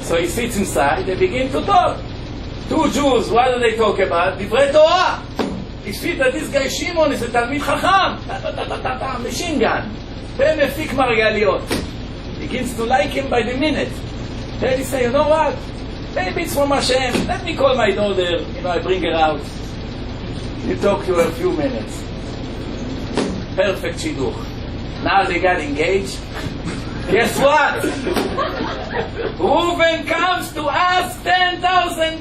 So he sits inside, they begin to talk. Two Jews, what do they talk about? Divrei Torah. He sees that this guy Shimon is a Talmid Chacham. Machine gun. ומפיק מרגליות. Begins to like him by the minute. Then he say, you know what? Maybe it's from Hashem. Let me call my daughter. I bring her out. You talk to her a few minutes. Perfect shidduch. Now they got engaged. Guess what? Reuven comes to ask $10,000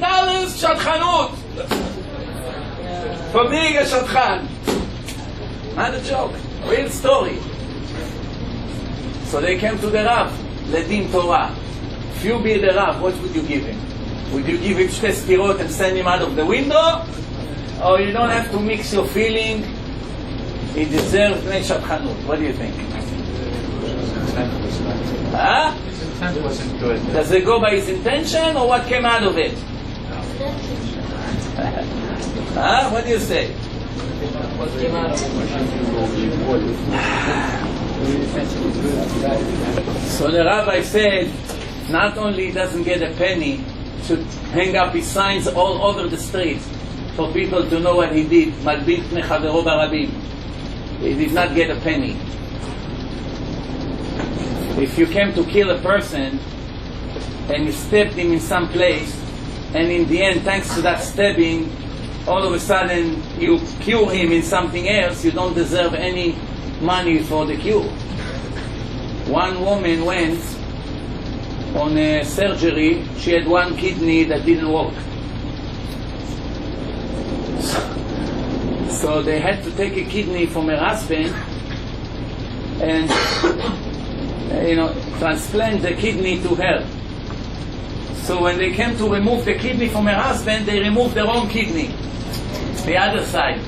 shadchanut for being a shadchan. Not a joke. Real story. So they came to the Rav, Ledin Torah. If you be the Rav, what would you give him? Would you give him shte stirot and send him out of the window? Or you don't have to mix your feeling? He deserves bnei shadchanut. What do you think? Huh? Does it go by his intention or what came out of it? Huh? What do you say? So the rabbi said, not only he doesn't get a penny, should hang up his signs all over the street for people to know what he did. Malbin pnei chavero barabim. He did not get a penny. If you came to kill a person and you stabbed him in some place, and in the end, thanks to that stabbing, all of a sudden you cure him in something else, you don't deserve any money for the cure. One woman went on a surgery. She had one kidney that didn't work. So they had to take a kidney from her husband and transplant the kidney to her. So when they came to remove the kidney from her husband, they removed the wrong kidney, the other side.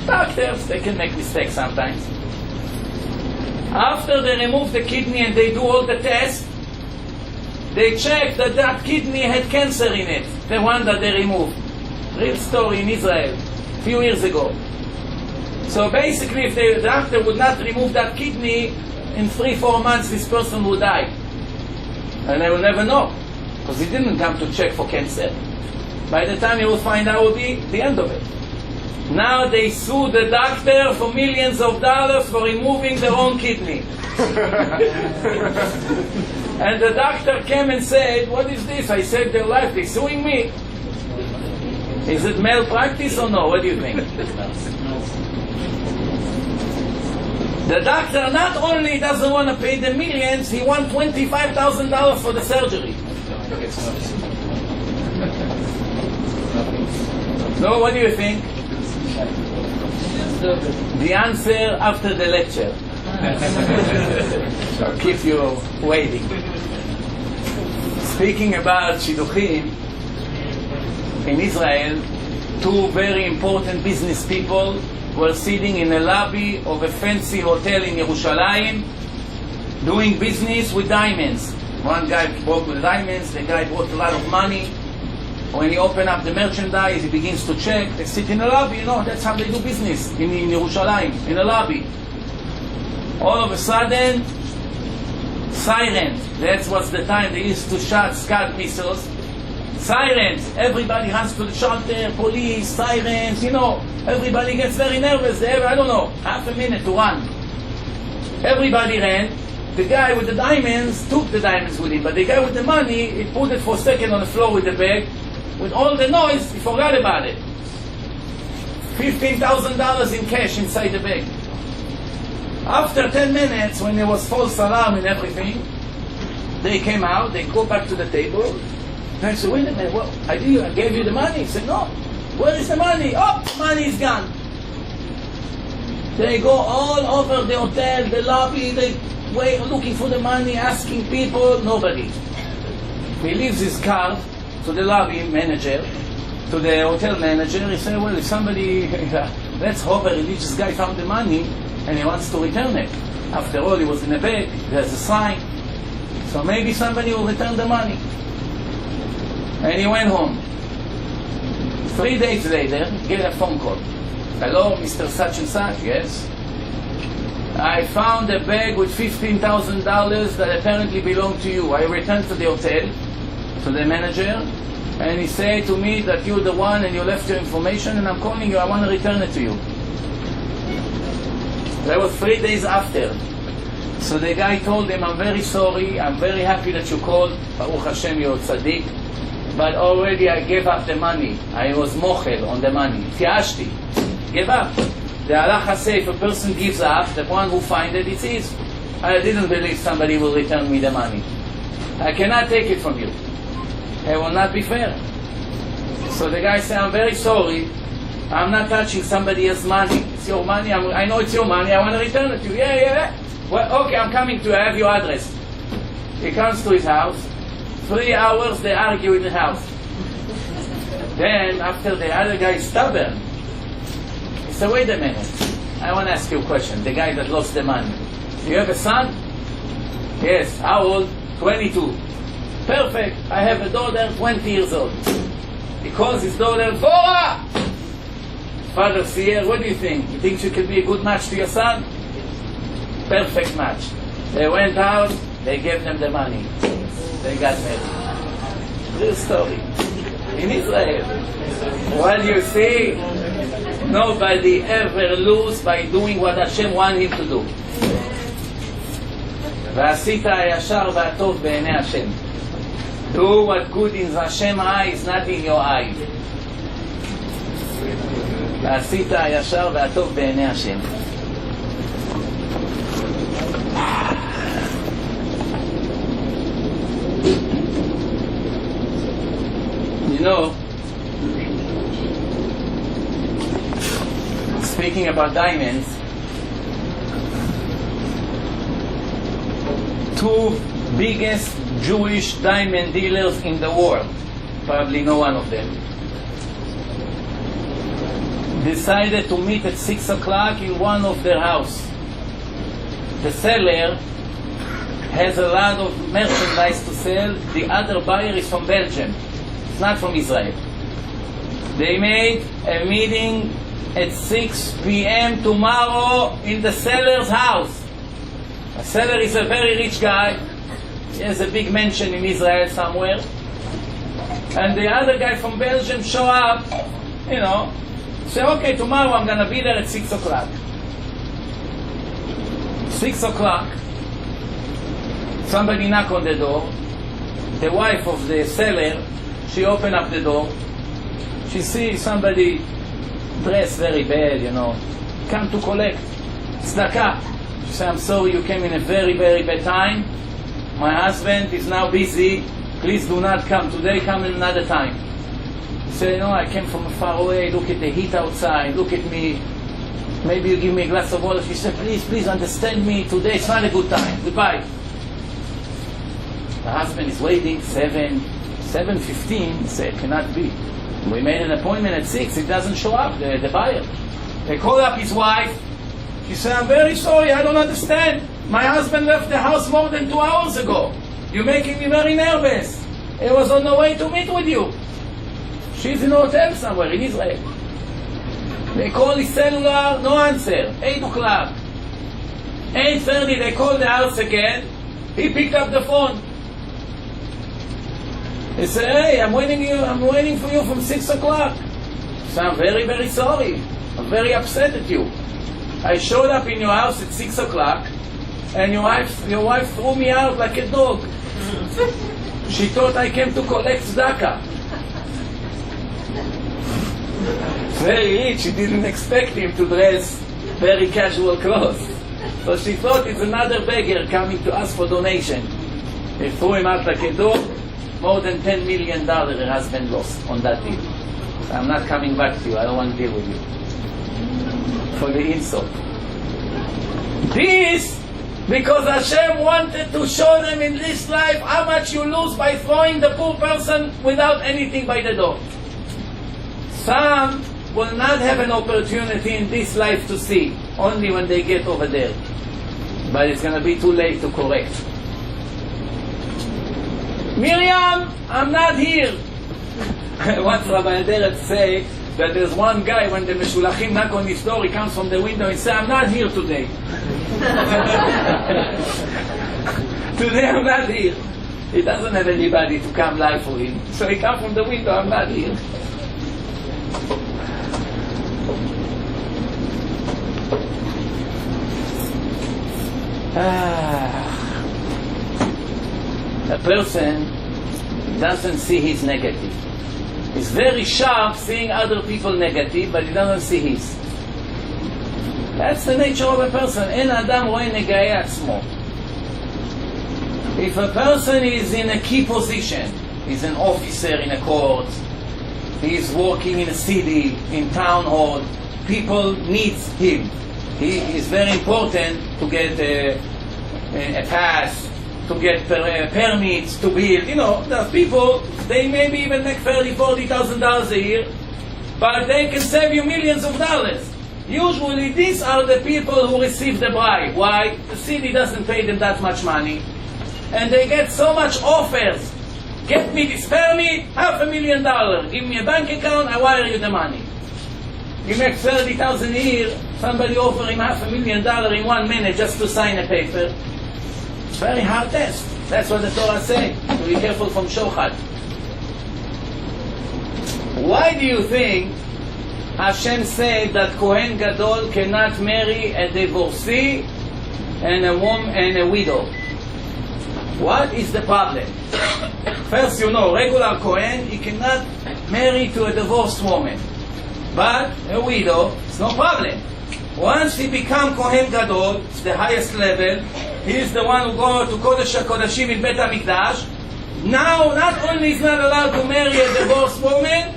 Doctors, they can make mistakes sometimes. After they remove the kidney and they do all the tests, they check that that kidney had cancer in it, the one that they removed. Real story in Israel, a few years ago. So basically, if the doctor would not remove that kidney, in 3-4 months this person would die. And they will never know, because he didn't come to check for cancer. By the time he will find out, it will be the end of it. Now they sue the doctor for millions of dollars for removing their own kidney. And the doctor came and said, what is this? I saved their life, they're suing me. Is it malpractice or no? What do you think? The doctor not only doesn't want to pay the millions, he wants $25,000 for the surgery. No, what do you think? The answer after the lecture. I'll keep you waiting. Speaking about shidduchim, in Israel, two very important business people were sitting in a lobby of a fancy hotel in Yerushalayim doing business with diamonds. One guy bought with diamonds, the guy brought a lot of money. When he opened up the merchandise, he begins to check. They sit in the lobby, that's how they do business in Yerushalayim, in the lobby. All of a sudden, sirens. That was the time they used to shoot Scud missiles. Sirens. Everybody runs to the shelter, police, sirens, Everybody gets very nervous. They have, half a minute to run. Everybody ran. The guy with the diamonds took the diamonds with him, but the guy with the money, he put it for a second on the floor with the bag. With all the noise, he forgot about it. $15,000 in cash inside the bag. After 10 minutes, when there was false alarm and everything, they came out, they go back to the table. And I said, wait a minute, I gave you the money. He said, no. Where is the money? Oh, money is gone. They go all over the hotel, the lobby, they wait looking for the money, asking people, nobody. He leaves his card to the lobby manager, to the hotel manager. He said, well, if somebody, let's hope a religious guy found the money and he wants to return it. After all, he was in a bag, there's a sign. So maybe somebody will return the money. And he went home. 3 days later, get a phone call. Hello, Mr. Such and Such, yes? I found a bag with $15,000 that apparently belonged to you. I returned to the hotel, to the manager, and he said to me that you're the one and you left your information and I'm calling you, I want to return it to you. That was 3 days after. So the guy told him, I'm very sorry, I'm very happy that you called, Baruch Hashem, you're tzaddik, but already I gave up the money. I was mochel on the money. Tiashti. Give up. The halacha say if a person gives up, the one who finds it, it's his. I didn't believe somebody will return me the money. I cannot take it from you. It will not be fair. So the guy said, I'm very sorry. I'm not touching somebody else's money. It's your money. I know it's your money. I want to return it to you. Yeah. Well, okay, I'm coming to you. I have your address. He comes to his house. 3 hours they argue in the house. Then, after the other guy is stubborn, he said, wait a minute. I want to ask you a question. The guy that lost the money. You have a son? Yes. How old? 22. Perfect. I have a daughter, 20 years old. He calls his daughter, Dora! Father Seer, what do you think? You think she could be a good match to your son? Perfect match. They went out, they gave them the money. They got married. Real story. In Israel. Well, you see, nobody ever lose by doing what Hashem wants him to do. ועשית הישר והטוב בעיני השם. Do what good in Hashem's eyes, not in your eyes. ועשית הישר והטוב בעיני השם. You know, speaking about diamonds, two biggest Jewish diamond dealers in the world, probably no one of them, decided to meet at 6 o'clock in one of their houses. The seller has a lot of merchandise to sell. The other buyer is from Belgium. It's not from Israel. They made a meeting at 6 p.m. tomorrow in the seller's house. The seller is a very rich guy. He has a big mansion in Israel somewhere. And the other guy from Belgium show up, say, okay, tomorrow I'm going to be there at 6 o'clock. 6 o'clock, somebody knock on the door. The wife of the seller, she open up the door. She sees somebody dressed very bad, come to collect tzedakah. She said, I'm sorry you came in a very, very bad time. My husband is now busy. Please do not come today, come in another time. He said, I came from far away. Look at the heat outside. Look at me. Maybe you give me a glass of water. She said, please understand me. Today it's not a good time. Goodbye. The husband is waiting, 7:15. He said, cannot be. We made an appointment at 6. It doesn't show up, the buyer. They called up his wife. She said, I'm very sorry, I don't understand. My husband left the house more than 2 hours ago. You're making me very nervous. He was on the way to meet with you. She's in a hotel somewhere in Israel. They call his cellular, no answer. 8 o'clock. 8:30, they called the house again. He picked up the phone. He said, hey, I'm waiting for you from 6 o'clock. So I'm very, very sorry. I'm very upset at you. I showed up in your house at 6 o'clock, and your wife threw me out like a dog. She thought I came to collect tzedakah. Very rich, she didn't expect him to dress very casual clothes. So she thought it's another beggar coming to ask for donation. They threw him out like a dog. More than $10 million her husband lost on that deal. I'm not coming back to you. I don't want to deal with you. For the insult. This, because Hashem wanted to show them in this life how much you lose by throwing the poor person without anything by the door. Some will not have an opportunity in this life to see, only when they get over there. But it's going to be too late to correct. Miriam, I'm not here. Once Rabbi Aderet say that there's one guy, when the Meshulachim knock on his door, he comes from the window and say, I'm not here today. Today I'm not here. He doesn't have anybody to come live for him. So he comes from the window, I'm not here. A person doesn't see his negative. He's very sharp seeing other people negative, but he doesn't see his. That's the nature of a person. אין אדם רואה נגעי עצמו. If a person is in a key position, he's an officer in a court, he's working in a city, in town hall, people need him. He is very important to get a pass, to get permits, to build. You know, there's people, they maybe even make $30,000-$40,000 a year, but they can save you millions of dollars. Usually these are the people who receive the bribe. Why? The city doesn't pay them that much money, and they get so much offers. Get me this permit, $500,000. Give me a bank account, I wire you the money. You make $30,000 a year, somebody offer him $500,000 in 1 minute just to sign a paper. It's a very hard test. That's what the Torah says, to be careful from shochad. Why do you think Hashem said that Kohen Gadol cannot marry a divorcee and a widow? What is the problem? First, you know, regular Kohen, he cannot marry to a divorced woman. But a widow, it's no problem. Once he become Kohen Gadol, it's the highest level, he is the one who go to Kodesh HaKodashim in Bet HaMikdash. Now, not only is not allowed to marry a divorced woman,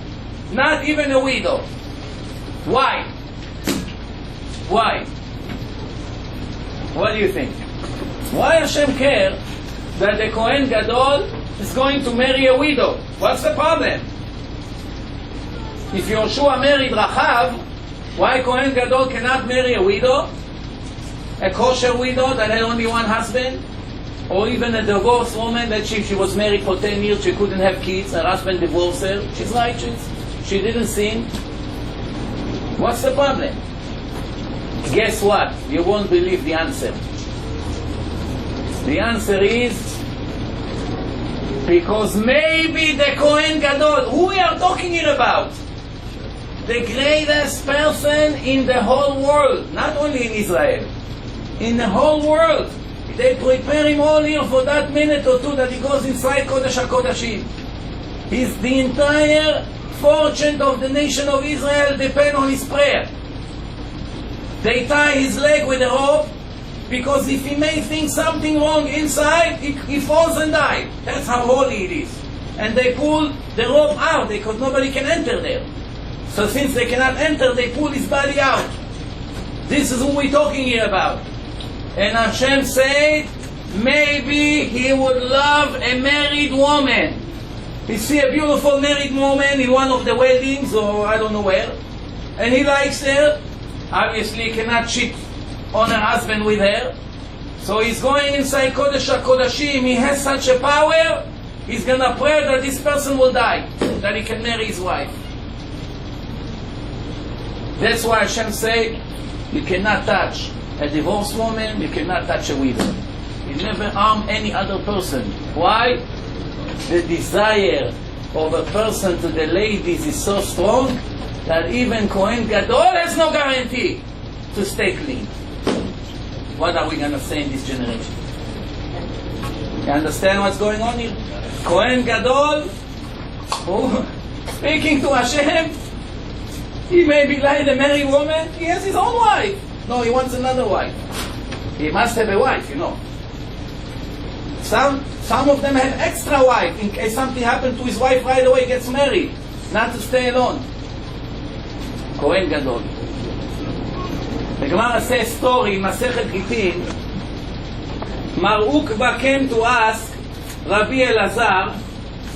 not even a widow. Why? Why? What do you think? Why Hashem care that the Kohen Gadol is going to marry a widow? What's the problem? If Yoshua married Rachav, why Kohen Gadol cannot marry a widow? A kosher widow that had only one husband? Or even a divorced woman that she was married for 10 years, she couldn't have kids, her husband divorced her, she's righteous, she didn't sin. What's the problem? Guess what? You won't believe the answer. The answer is because maybe the Kohen Gadol, who we are talking here about? The greatest person in the whole world, not only in Israel, in the whole world. They prepare him all year for that minute or two that he goes inside Kodesh HaKodashim. The entire fortune of the nation of Israel depend on his prayer. They tie his leg with a rope, because if he may think something wrong inside, he falls and dies. That's how holy it is. And they pull the rope out, because nobody can enter there. So since they cannot enter, they pull his body out. This is who we're talking here about. And Hashem said, maybe he would love a married woman. He see a beautiful married woman in one of the weddings, or I don't know where, and he likes her. Obviously he cannot cheat on her husband with her. So he's going inside Kodesh HaKodashim. He has such a power, he's going to pray that this person will die, that he can marry his wife. That's why Hashem said, you cannot touch a divorced woman, you cannot touch a widow. You never harm any other person. Why? The desire of a person to the ladies is so strong that even Kohen Gadol has no guarantee to stay clean. What are we going to say in this generation? You understand what's going on here? Kohen Gadol, who, speaking to Hashem, he may be like a married woman, he has his own wife. No, he wants another wife. He must have a wife, you know. Some of them have extra wife, in case something happened to his wife right away, gets married, not to stay alone. Kohen Gadol. The Gemara says story in Masechet Gittin. Mar Ukba came to ask Rabbi Elazar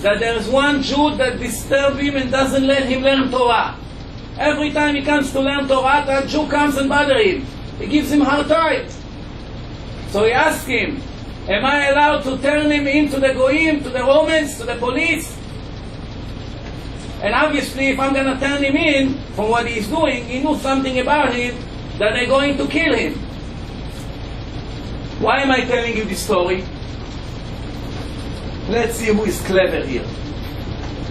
that there is one Jew that disturbs him and doesn't let him learn Torah. Every time he comes to learn Torah, that Jew comes and bothers him. He gives him hard time. So he asks him, am I allowed to turn him into the Goyim, to the Romans, to the police? And obviously, if I'm going to turn him in for what he's doing, he knew something about him that they're going to kill him. Why am I telling you this story? Let's see who is clever here.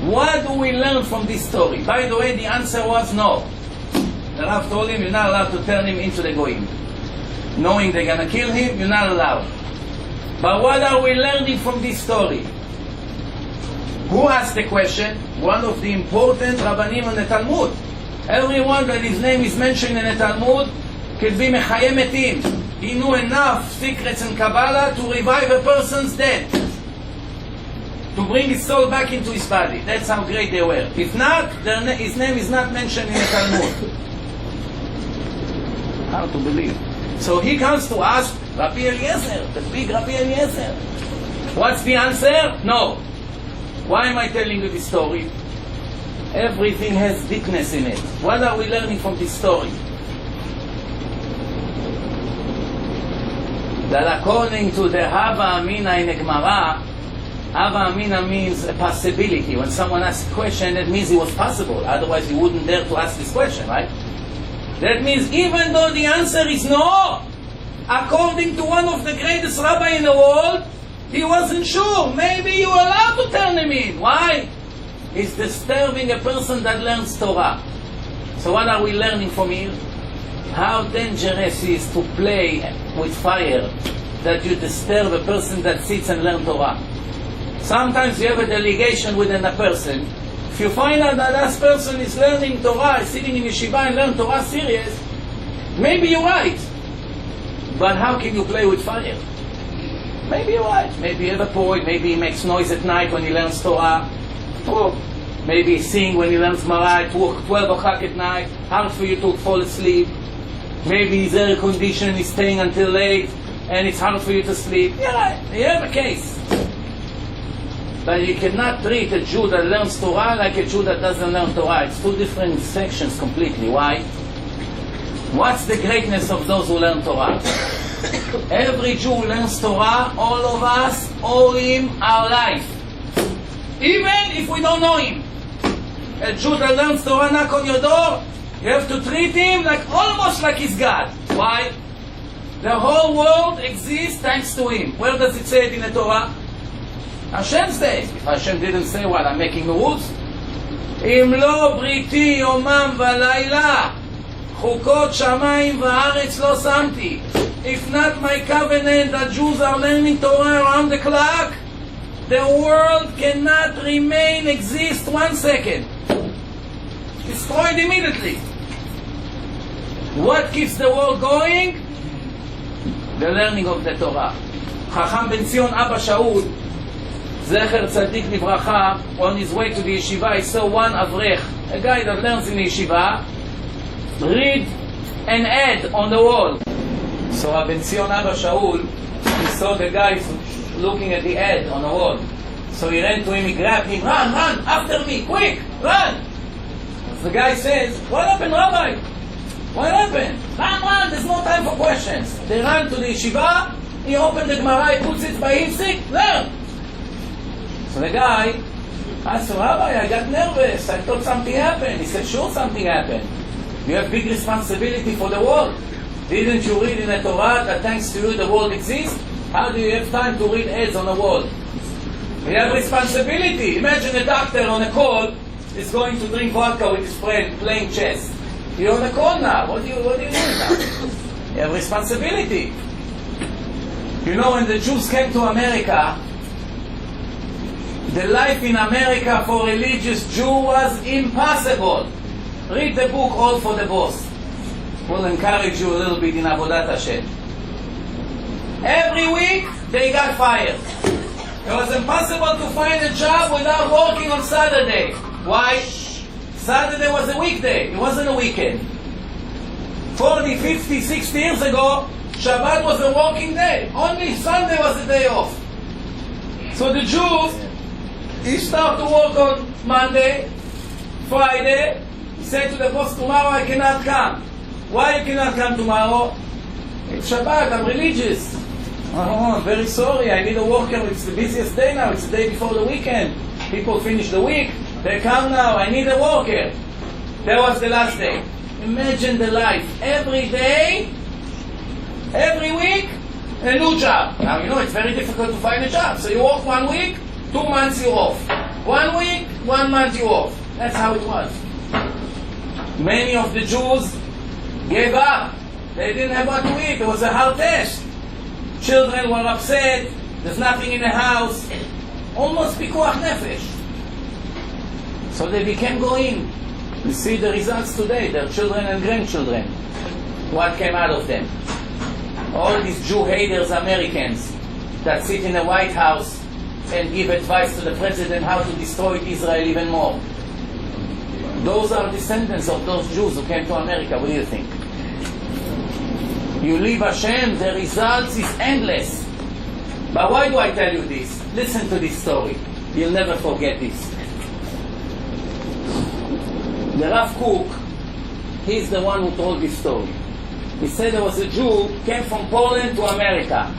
What do we learn from this story? By the way, the answer was no. The Rav told him, you're not allowed to turn him into the Goyim. Knowing they're going to kill him, you're not allowed. But what are we learning from this story? Who asked the question? One of the important Rabbanim in the Talmud. Everyone that his name is mentioned in the Talmud could be Mechayem Etim. He knew enough secrets in Kabbalah to revive a person's dead, to bring his soul back into his body. That's how great they were. If not, his name is not mentioned in the Talmud. How to believe? So he comes to ask Rabbi Eliezer, the big Rabbi Eliezer. What's the answer? No. Why am I telling you this story? Everything has deepness in it. What are we learning from this story? That according to the Hava Amina in the Gemara, Hava Amina means a possibility. When someone asks a question, that means it was possible. Otherwise, you wouldn't dare to ask this question, right? That means even though the answer is no, according to one of the greatest rabbis in the world, he wasn't sure. Maybe you are allowed to turn him in. Why? He's disturbing a person that learns Torah. So what are we learning from here? How dangerous it is to play with fire, that you disturb a person that sits and learns Torah. Sometimes you have a delegation within a person. If you find out that that person is learning Torah, sitting in yeshiva and learn Torah serious, maybe you're right. But how can you play with fire? Maybe you're right. Maybe you have a boy, maybe he makes noise at night when he learns Torah. Or maybe he sings when he learns Gemara at 12 o'clock at night. Hard for you to fall asleep. Maybe his air condition is staying until late and it's hard for you to sleep. Yeah, right. You have a case. But you cannot treat a Jew that learns Torah like a Jew that doesn't learn Torah. It's two different sections completely. Why? What's the greatness of those who learn Torah? Every Jew who learns Torah, all of us owe him our life. Even if we don't know him. A Jew that learns Torah knock on your door, you have to treat him like almost like he's God. Why? The whole world exists thanks to him. Where does it say it in the Torah? Hashem says. If Hashem didn't say what, I'm making the rules. Im lo briti yomam v'layla chukot shamayim v'aretz lo samti. If not my covenant that Jews are learning Torah around the clock, the world cannot exist 1 second. Destroyed immediately. What keeps the world going? The learning of the Torah. Chacham Ben Zion Abba Shaul, Zecher Tzadik Livracha, on his way to the yeshiva, he saw one avrech, a guy that learns in the yeshiva, read an ad on the wall. So Ben Zion Abba Shaul, he saw the guy looking at the ad on the wall. So he ran to him, he grabbed him, run, after me, quick, run! The guy says, what happened, Rabbi? What happened? Run, there's no time for questions. They ran to the yeshiva, he opened the Gemara, he puts it by himself, learn! So the guy asked, Rabbi, I got nervous, I thought something happened. He said, sure, something happened. You have big responsibility for the world. Didn't you read in the Torah that thanks to you the world exists? How do you have time to read ads on the wall? You have responsibility. Imagine a doctor on a call is going to drink vodka with his friend playing chess. You're on a call now. What do you do now? You have responsibility. You know, when the Jews came to America, the life in America for a religious Jew was impossible. Read the book All for the Boss. We'll encourage you a little bit in Avodat Hashem. Every week they got fired. It was impossible to find a job without working on Saturday. Why? Saturday was a weekday. It wasn't a weekend. 40, 50, 60 years ago, Shabbat was a working day. Only Sunday was a day off. So the Jews, he started to work on Monday, Friday. He said to the boss, tomorrow I cannot come. Why you cannot come tomorrow? It's Shabbat, I'm religious. Oh, I'm very sorry, I need a worker. It's the busiest day now. It's the day before the weekend. People finish the week. They come now, I need a worker. That was the last day. Imagine the life. Every day, every week, a new job. Now, you know, it's very difficult to find a job. So you work 1 week, 2 months you're off. 1 week, 1 month you're off. That's how it was. Many of the Jews gave up. They didn't have what to eat. It was a hard test. Children were upset. There's nothing in the house. Almost pikuach nefesh. So they became goyim. You see the results today. Their children and grandchildren. What came out of them? All these Jew haters, Americans, that sit in the White House and give advice to the president how to destroy Israel even more. Those are descendants of those Jews who came to America. What do you think? You leave Hashem, the results is endless. But why do I tell you this? Listen to this story. You'll never forget this. The Rav Kook, he's the one who told this story. He said there was a Jew who came from Poland to America.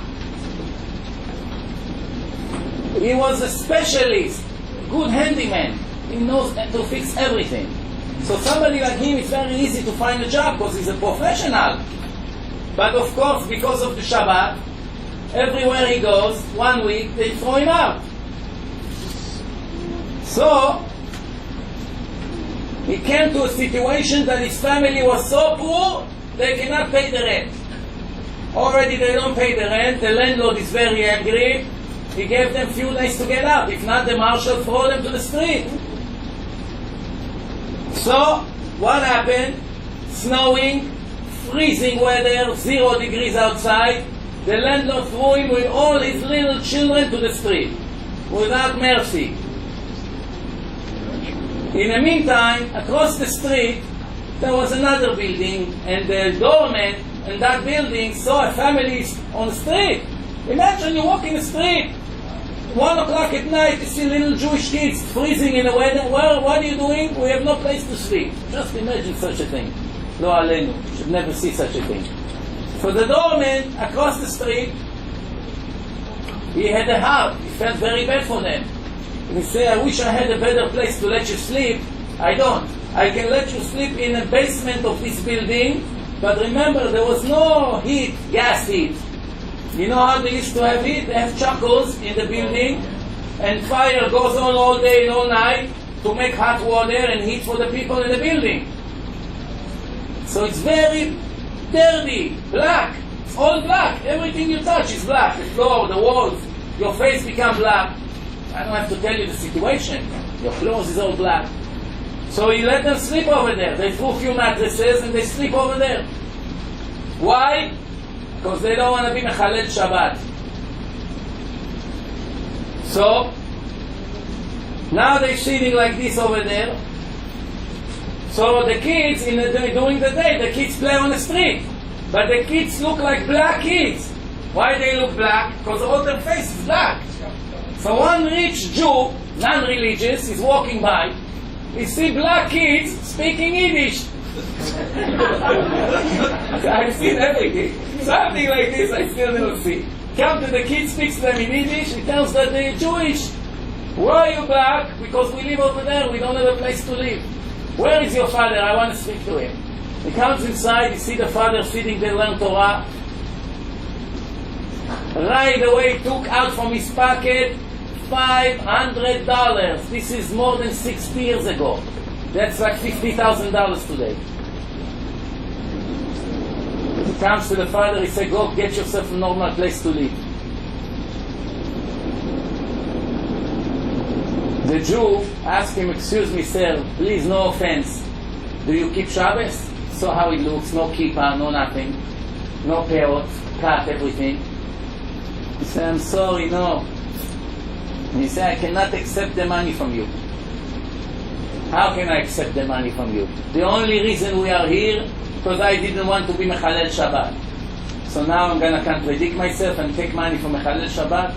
He was a specialist, good handyman. He knows to fix everything. So somebody like him, it's very easy to find a job because he's a professional. But of course, because of the Shabbat, everywhere he goes, 1 week, they throw him out. So, he came to a situation that his family was so poor, they cannot pay the rent. Already they don't pay the rent, the landlord is very angry. He gave them few days to get out. If not, the marshal throw them to the street. So, what happened? Snowing, freezing weather, 0 degrees outside. The landlord threw him with all his little children to the street, without mercy. In the meantime, across the street, there was another building, and the doorman in that building saw a family on the street. Imagine you walk in the street, 1 o'clock at night, you see little Jewish kids freezing in the weather. Well, what are you doing? We have no place to sleep. Just imagine such a thing. Lo aleinu. You should never see such a thing. For the doorman across the street, he had a heart. He felt very bad for them. And he said, I wish I had a better place to let you sleep. I don't. I can let you sleep in the basement of this building, but remember, there was no heat, gas heat. You know how they used to have heat? They have charcoals in the building, and fire goes on all day and all night to make hot water and heat for the people in the building. So it's very dirty, black. It's all black. Everything you touch is black. The floor, the walls, your face become black. I don't have to tell you the situation. Your clothes is all black. So you let them sleep over there. They threw a few mattresses and they sleep over there. Why? Because they don't want to be mechalel Shabbat. So, now they're sitting like this over there. So the kids, during the day, the kids play on the street. But the kids look like black kids. Why they look black? Because all their face is black. So one rich Jew, non-religious, is walking by. He see black kids speaking Yiddish. I've seen everything. Something like this I still don't see. Come to the kids, speaks to them in Yiddish. He tells that they're Jewish. Why are you black? Because we live over there. We don't have a place to live. Where is your father? I want to speak to him. He comes inside. You see the father sitting there learning Torah. Right away, he took out from his pocket $500. This is more than 60 years ago. That's like $50,000 today. He comes to the father, he said, go get yourself a normal place to live. The Jew asked him, excuse me sir, please, no offense, do you keep Shabbos? So how it looks, no kippah, no nothing, no peot, cut everything. He said, I'm sorry, no. And he said, I cannot accept the money from you. How can I accept the money from you? The only reason we are here, because I didn't want to be Mechalel Shabbat. So now I'm going to contradict myself and take money from Mechalel Shabbat.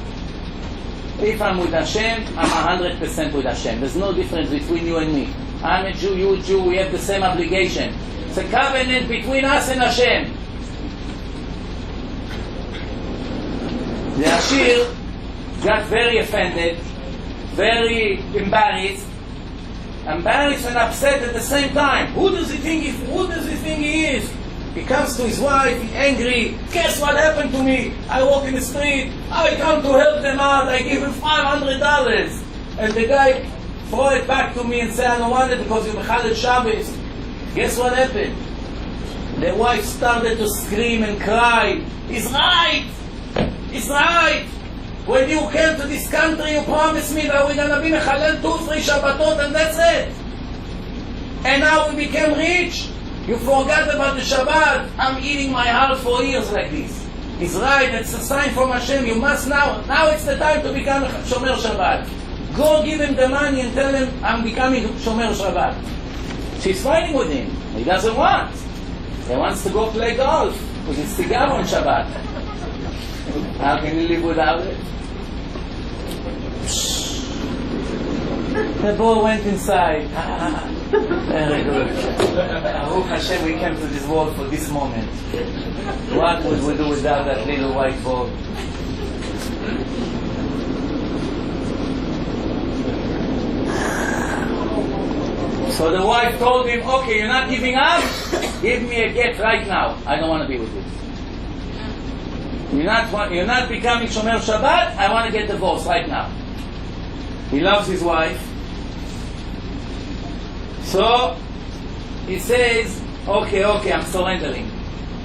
If I'm with Hashem, I'm 100% with Hashem. There's no difference between you and me. I'm a Jew, you a Jew, we have the same obligation. It's a covenant between us and Hashem. The Ashir got very offended, very embarrassed, embarrassed and upset at the same time. Who does he think he is? He comes to his wife, he's angry. Guess what happened to me? I walk in the street, I come to help them out, I give him $500. And the guy throw it back to me and say, I don't want it because you're Mechalel Shabbos. Guess what happened? The wife started to scream and cry. He's right! He's right! When you came to this country, you promised me that we're going to be Mechalel 2-3 Shabbatot and that's it. And now we became rich. You forgot about the Shabbat. I'm eating my heart for years like this. He's right, it's a sign from Hashem. You must now it's the time to become a Shomer Shabbat. Go give him the money and tell him I'm becoming Shomer Shabbat. She's fighting with him. He doesn't want. He wants to go play golf with his cigar on Shabbat. How can you live without it? The boy went inside. Very good. Baruch Hashem, we came to this world for this moment. What would we do without that little white ball? So the wife told him, okay, you're not giving up? Give me a get right now. I don't want to be with you. You're not becoming Shomer Shabbat? I want to get divorced right now. He loves his wife. So he says, okay, I'm surrendering.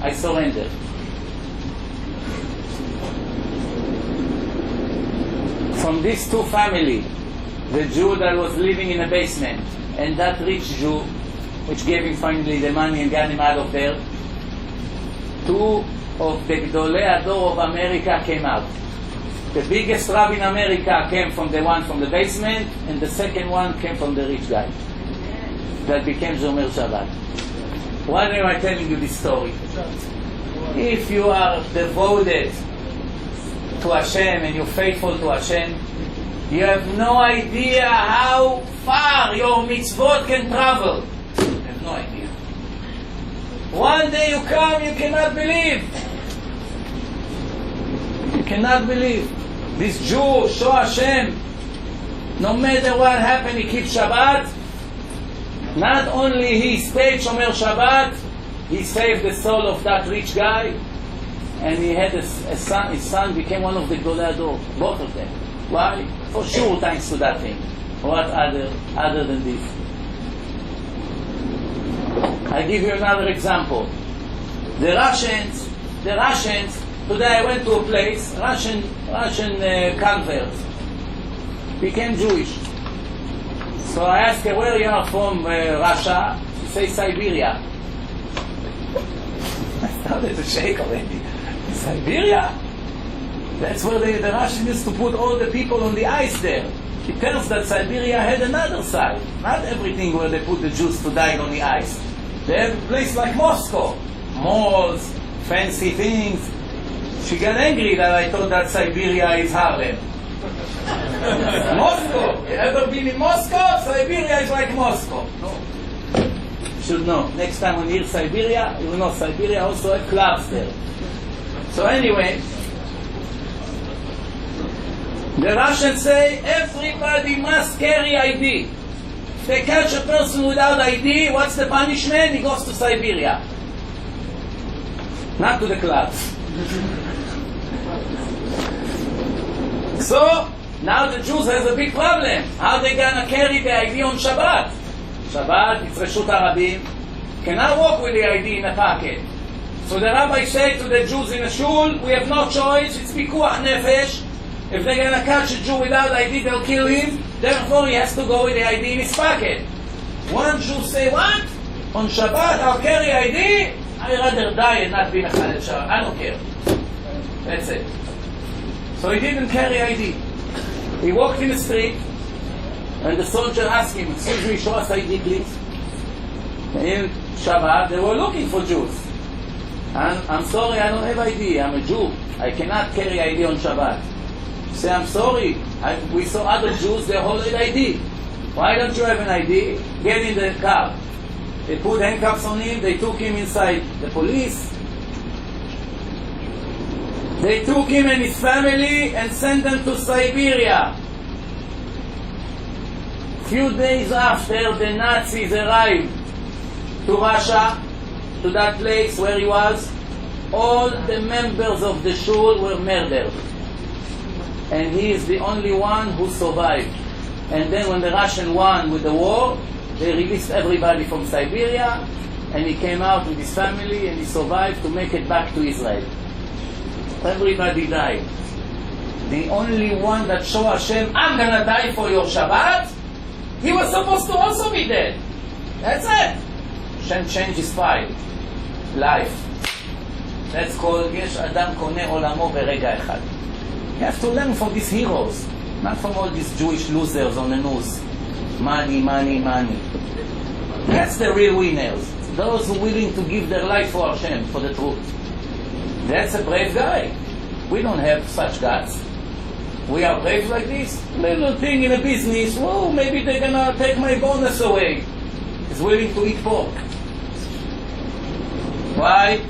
I surrender. From these two families, the Jew that was living in a basement and that rich Jew, which gave him finally the money and got him out of there, two of the Gdolei Ador of America came out. The biggest rabbi in America came from the one from the basement, and the second one came from the rich guy that became Shomer Shabbat. Why am I telling you this story? If you are devoted to Hashem and you're faithful to Hashem, you have no idea how far your mitzvot can travel. You have no idea. One day you come, you cannot believe. You cannot believe. This Jew, show Hashem, no matter what happened, he keeps Shabbat. Not only he stayed Shomer Shabbat, he saved the soul of that rich guy, and he had a son. His son became one of the Gdolei Ador, both of them. Why? For sure, thanks to that thing. What other than this? I give you another example. The Russians. Today I went to a place. Russian convert became Jewish. So I asked her, where you are from, Russia? She says Siberia. I started to shake already. Siberia? That's where the Russians used to put all the people on the ice there. It tells that Siberia had another side. Not everything where they put the Jews to die on the ice. They have a place like Moscow. Malls, fancy things. She got angry that I thought that Siberia is Harlem. Moscow! You ever been in Moscow? Siberia is like Moscow. No. You should know. Next time when you hear Siberia, you will know Siberia also have clubs there. So anyway, the Russians say everybody must carry ID. If they catch a person without ID, what's the punishment? He goes to Siberia. Not to the clubs. So, now the Jews has a big problem. How are they going to carry the ID on Shabbat? Shabbat, it's Reshut HaRabim. Cannot walk with the ID in a pocket. So the rabbi said to the Jews in the shul, we have no choice, it's pikuach nefesh. If they're going to catch a Jew without ID, they'll kill him. Therefore, he has to go with the ID in his pocket. One Jew say, what? On Shabbat, I'll carry ID? I'd rather die and not be Mechalel Shabbat. I don't care. That's it. So he didn't carry ID. He walked in the street, and the soldier asked him, excuse me, show us ID, please. And in Shabbat, they were looking for Jews. And I'm sorry, I don't have ID. I'm a Jew. I cannot carry ID on Shabbat. Say, I'm sorry. We saw other Jews, they hold an ID. Why don't you have an ID? Get in the car. They put handcuffs on him. They took him inside the police. They took him and his family and sent them to Siberia. Few days after the Nazis arrived to Russia, to that place where he was, all the members of the shul were murdered. And he is the only one who survived. And then when the Russians won with the war, they released everybody from Siberia, and he came out with his family, and he survived to make it back to Israel. Everybody died. The only one that showed Hashem, I'm gonna die for your Shabbat, he was supposed to also be dead. That's it. Hashem changed his file. Life. That's called יש אדם קונה עולמו ברגע אחד. You have to learn from these heroes, not from all these Jewish losers on the news. Money, money, money. That's the real winners. Those who are willing to give their life for Hashem, for the truth. That's a brave guy. We don't have such guys. We are brave like this. Little thing in a business, whoa, maybe they're gonna take my bonus away. He's willing to eat pork. Why?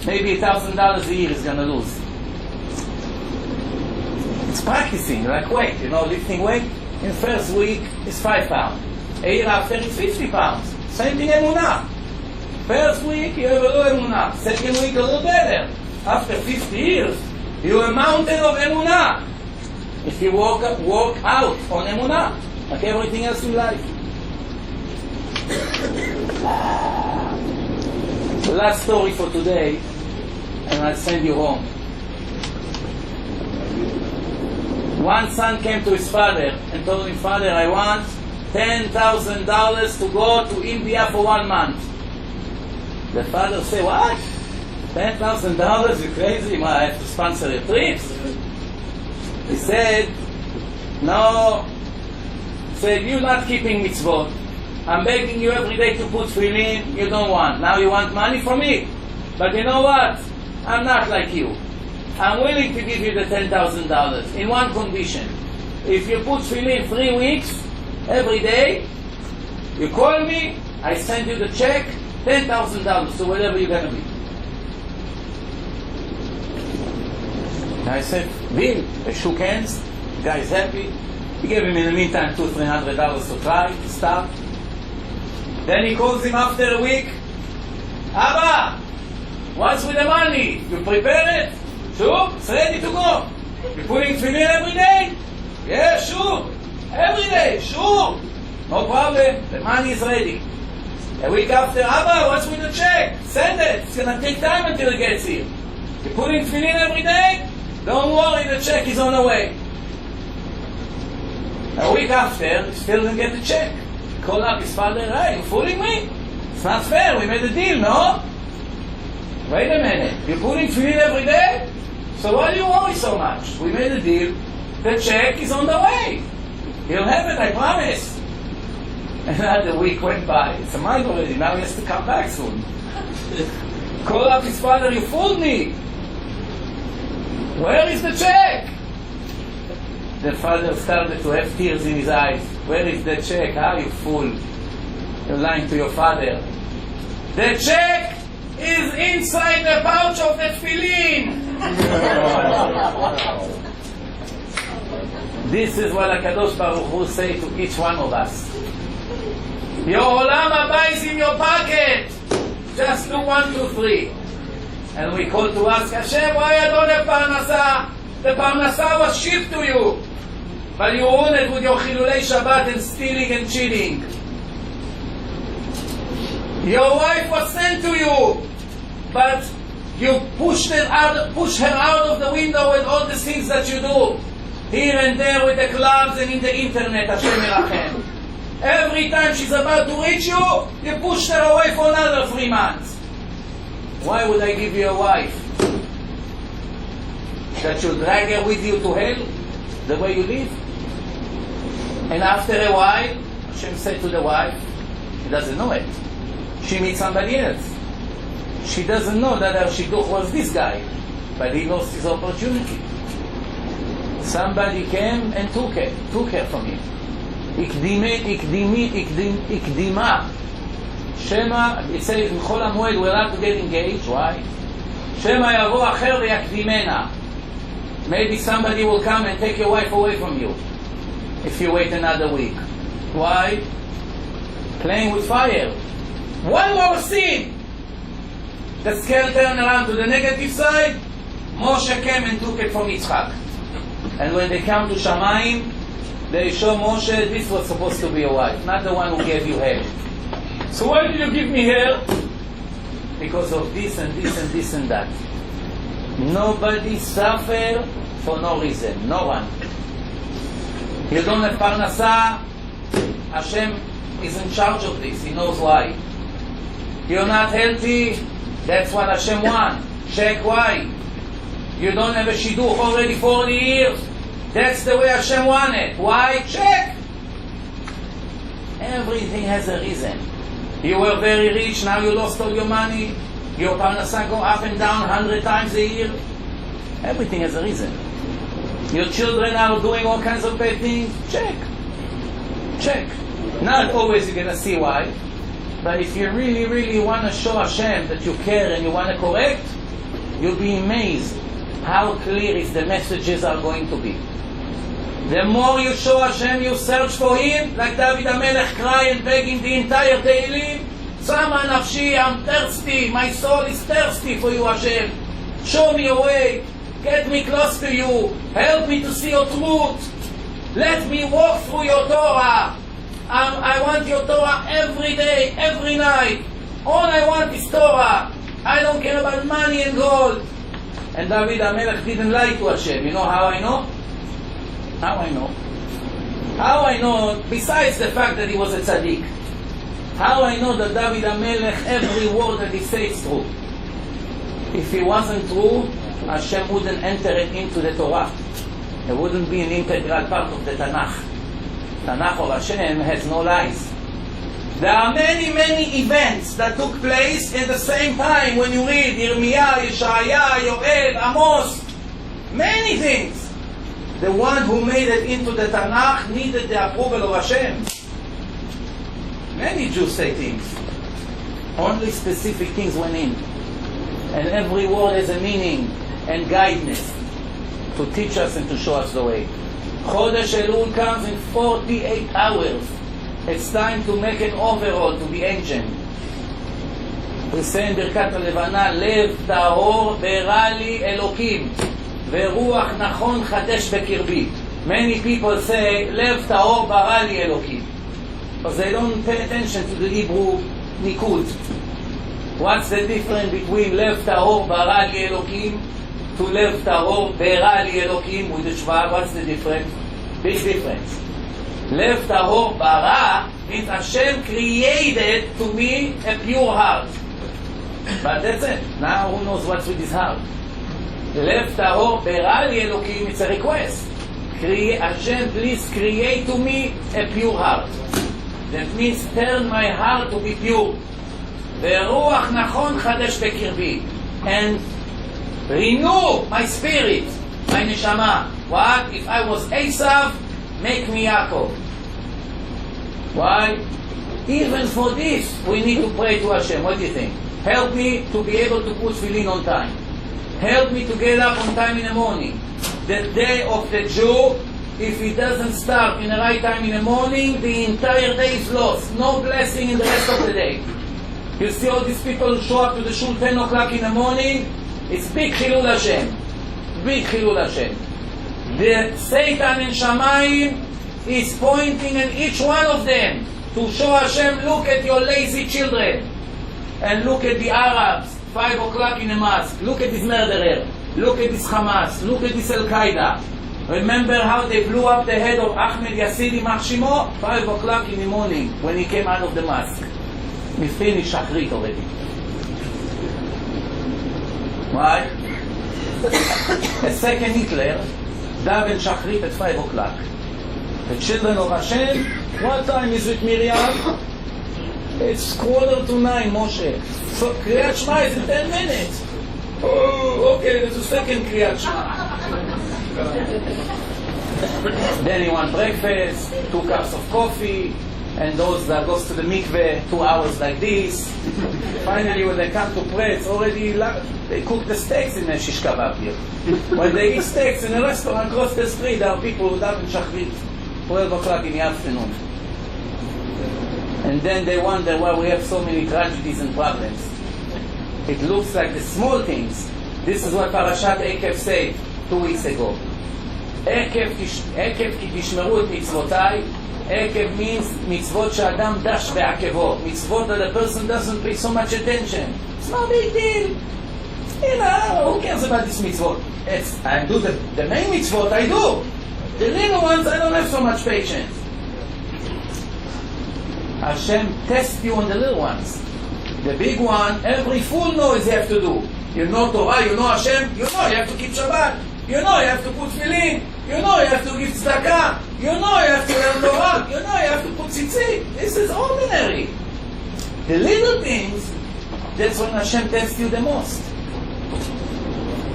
Maybe $1,000 a year is gonna lose. It's practicing, like weight, lifting weight. In the first week, it's 5 pounds. A year after, it's 50 pounds. Same thing emunah. First week, you have a little emunah. Second week, a little better. After 50 years, you're a mountain of emunah. If you walk out on emunah, like everything else in life. The last story for today, and I'll send you home. One son came to his father and told him, Father, I want $10,000 to go to India for 1 month. The father said, what? $10,000? You crazy? I have to sponsor your trips? He said, no. He said, you're not keeping mitzvot. I'm begging you every day to put tefillin. You don't want. Now you want money from me? But you know what? I'm not like you. I'm willing to give you the $10,000 in one condition. If you put tefillin 3 weeks, every day, you call me, I send you the check, $10,000 to whatever you're going to be. And I said, Bill, they shook hands, the guy is happy. He gave him in the meantime $200-300 to try, to start. Then he calls him after a week, Abba, what's with the money? You prepare it? Sure, it's ready to go. You're putting tefillin every day? Yeah, sure. Every day, sure. No problem. The money is ready. A week after, Abba, what's with the check? Send it. It's going to take time until it gets here. You're putting tefillin every day? Don't worry, the check is on the way. A week after, he still didn't get the check. He called up his father, hey, you fooling me? It's not fair. We made a deal, no? Wait a minute. You're putting tefillin every day? So why do you worry so much? We made a deal. The check is on the way. He'll have it, I promise. Another week went by. It's a month already. Now he has to come back soon. Call up his father, you fooled me. Where is the check? The father started to have tears in his eyes. Where is the check? How you fool? You're lying to your father. The check is inside the pouch of the tefillin. This is what HaKadosh Baruch Hu say to each one of us. Your olam haba is in your pocket. Just do 1, 2, 3. And we call to ask, Hashem, why I don't have parnasa? The parnasa was shipped to you. But you ruined it with your chilulei Shabbat and stealing and cheating. Your wife was sent to you, but you pushed her out of the window with all the things that you do. Here and there with the clubs and in the internet, Hashem Yerachem. Every time she's about to reach you, you pushed her away for another 3 months. Why would I give you a wife? That you drag her with you to hell, the way you live? And after a while, Hashem said to the wife, she doesn't know it. She meets somebody else. She doesn't know that her shidduch was this guy, but he lost his opportunity. Somebody came and took her from him. Ikdima. Shema, it says in Chol HaMoed, we're allowed to get engaged. Why? Shema yavo acher v'yakdimena. Maybe somebody will come and take your wife away from you if you wait another week. Why? Playing with fire. One more sin. The scale turned around to the negative side. Moshe came and took it from Yitzchak. And when they come to Shamayim, they show Moshe this was supposed to be your wife, not the one who gave you hell. So why did you give me hell? Because of this and this and this and that. Nobody suffer for no reason. No one. You don't have parnasa. Hashem is in charge of this. He knows why. You're not healthy. That's what Hashem wants. Check why. You don't have a shidduch already 40 years. That's the way Hashem wanted. Why? Check. Everything has a reason. You were very rich, now you lost all your money. Your parnasa go up and down 100 times a year. Everything has a reason. Your children are doing all kinds of bad things. Check. Check. Not always you're going to see why. But if you really, really want to show Hashem that you care and you want to correct, you'll be amazed how clear is the messages are going to be. The more you show Hashem, you search for Him, like David HaMelech cry and begging the entire Tehillim, Tzama nafshi, I'm thirsty, my soul is thirsty for you, Hashem. Show me your way, get me close to you, help me to see your truth, let me walk through your Torah. I want your Torah every day, every night. All I want is Torah. I don't care about money and gold. And David HaMelech didn't lie to Hashem. You know how I know? How I know? How I know, besides the fact that he was a tzaddik, how I know that David HaMelech, every word that he says is true? If he wasn't true, Hashem wouldn't enter it into the Torah. It wouldn't be an integral part of the Tanakh. Tanakh of Hashem has no lies. There are many, many events that took place at the same time when you read Yirmiyah, Yeshaya, Yoel, Amos. Many things. The one who made it into the Tanakh needed the approval of Hashem. Many Jews say things. Only specific things went in. And every word has a meaning and guidance to teach us and to show us the way. Chodesh Elul comes in 48 hours. It's time to make an overhaul, to be ancient. We say in Birkat HaLevana, Lev tahor berah li Elokim, veruach nachon chadesh bekirbi. Many people say, Lev tahor bara li Elokim, because they don't pay attention to the Hebrew nikud. What's the difference between Lev tahor bara li Elokim to Lev tahor berah li Elokim with the Shva? What's the difference? Big difference. Lev tahor bara means Hashem created to me a pure heart. But that's it. Now who knows what's with his heart? Lev tahor berah li Elokim, it's a request. Hashem, please create to me a pure heart. That means turn my heart to be pure. Veruach nachon chadesh bekirbi. And renew my spirit, my neshama. What? If I was Esav, make me Yaakov. Why? Even for this, we need to pray to Hashem. What do you think? Help me to be able to put tefillin on time. Help me to get up on time in the morning. The day of the Jew, if he doesn't start in the right time in the morning, the entire day is lost. No blessing in the rest of the day. You see all these people who show up to the shul 10 o'clock in the morning, it's big Chilul Hashem. Big Chilul Hashem. The Satan in Shamayim is pointing at each one of them to show Hashem, look at your lazy children. And look at the Arabs, 5 o'clock in the mosque. Look at this murderer. Look at this Hamas. Look at this Al-Qaeda. Remember how they blew up the head of Ahmed Yassidi Machshimo? 5 o'clock in the morning when he came out of the mosque. We finished Shachrit already. Why? A second Hitler daven Shachrit at 5 o'clock. The children of Hashem, what time is it, Miriam? It's 8:45, Moshe. So Kriyat Shema is in 10 minutes. Oh, okay, there's a second Kriyat Shema. Then he wants breakfast, 2 cups of coffee, and those that goes to the mikveh 2 hours like this. Finally, when they come to pray, it's already they cook the steaks in a shish kebab here. When they eat steaks in a restaurant across the street, there are people who daven Shachrit 12 o'clock in the afternoon. And then they wonder why we have so many tragedies and problems. It looks like the small things. This is what Parashat Ekev said 2 weeks ago. Ekev ki tishmeru et mitzvotai. Ekev means mitzvot she'adam dash be'akevo. Mitzvot that a person doesn't pay so much attention. It's no big deal. You know, who cares about this mitzvot? I do the main mitzvot, I do. The little ones, I don't have so much patience. Hashem tests you on the little ones. The big one, every fool knows you have to do. You know Torah, you know Hashem, you know you have to keep Shabbat. You know you have to put tefillin. You know you have to give tzedakah. You know you have to learn Torah. You know you have to put tzitzit. This is ordinary. The little things, that's when Hashem tests you the most.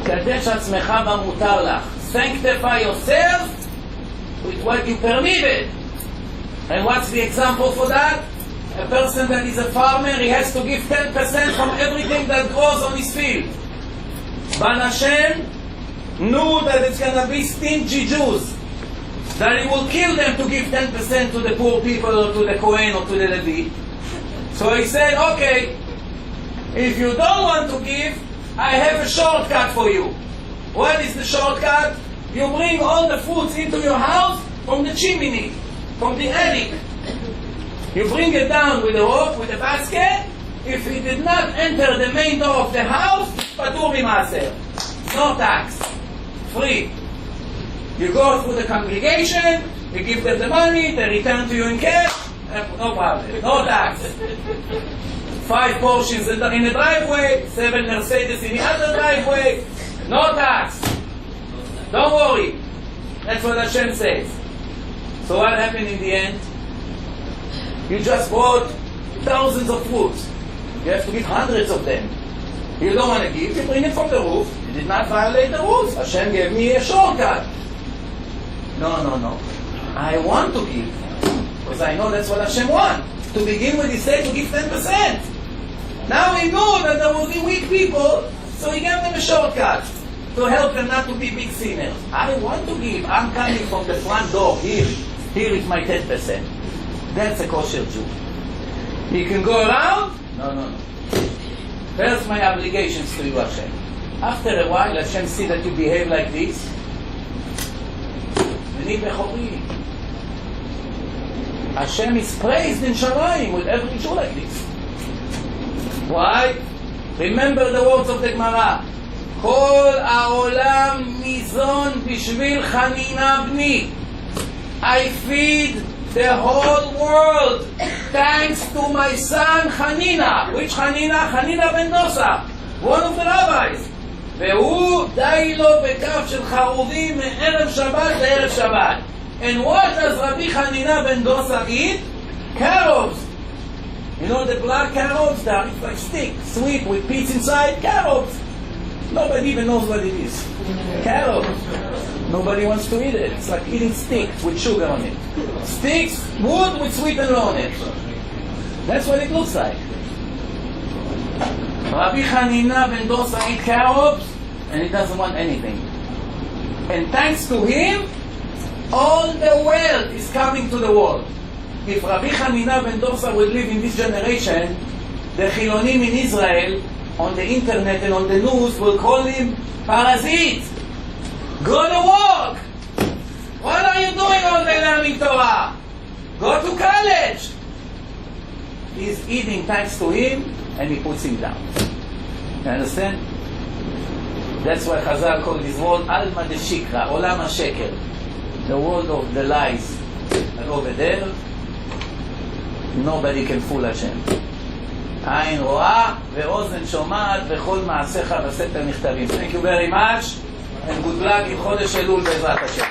קדש עצמך במותר לך. Sanctify yourself with what you permitted. And what's the example for that? A person that is a farmer, he has to give 10% from everything that grows on his field. Ban Hashem knew that it's going to be stingy Jews, that he will kill them to give 10% to the poor people or to the Kohen or to the Levi. So he said, okay, if you don't want to give, I have a shortcut for you. What is the shortcut? You bring all the fruits into your house from the chimney, from the attic. You bring it down with a rope, with a basket. If it did not enter the main door of the house, patur mimaser. No tax. Free. You go through the congregation, you give them the money, they return to you in cash, no problem. No tax. 5 Porsches in the driveway, 7 Mercedes in the other driveway, no tax. Don't worry. That's what Hashem says. So what happened in the end? You just bought thousands of fruits. You have to give hundreds of them. You don't want to give, you bring it from the roof. You did not violate the rules. Hashem gave me a shortcut. No. I want to give. Because I know that's what Hashem wants. To begin with, He said to give 10%. Now He knew that there will be weak people, so He gave them a shortcut to help them not to be big sinners. I want to give. I'm coming from the front door. Here is my 10%. That's a kosher Jew. He can go around? No. There's my obligations to you, Hashem. After a while, Hashem see that you behave like this. Hashem is praised in Shamayim with every Jew like this. Why? Remember the words of the Gemara. כל העולם ניזון בשביל חנינה בני. I feed the whole world thanks to my son Hanina. Which Hanina? Hanina ben Dosa, one of the rabbis. והוא די לו בכף של חרובים מערב שבת לערב שבת. And what does Rabbi Hanina ben Dosa eat? Carrots. You know the black carrots? It's like stick, sweet with peas inside. Carrots. Nobody even knows what it is. Carrot. Nobody wants to eat it. It's like eating sticks with sugar on it. Sticks, wood with sweet and low on it. That's what it looks like. Rabbi Hanina ben Dosa eat carrots and he doesn't want anything. And thanks to him, all the wealth is coming to the world. If Rabbi Hanina ben Dosa would live in this generation, the Chilonim in Israel, on the internet and on the news, will call him Parazit. Go to work. What are you doing all day learning Torah? Go to college. He's eating thanks to him, and he puts him down. You understand? That's why Chazal called this world Alma de Shikra, Olam HaSheker. The world of the lies. And over there, nobody can fool Hashem. עין רואה ואוזן שומעת וכל מעשיך בספר נכתבים. Thank you very much and good luck עם חודש אלול בעזרת השם.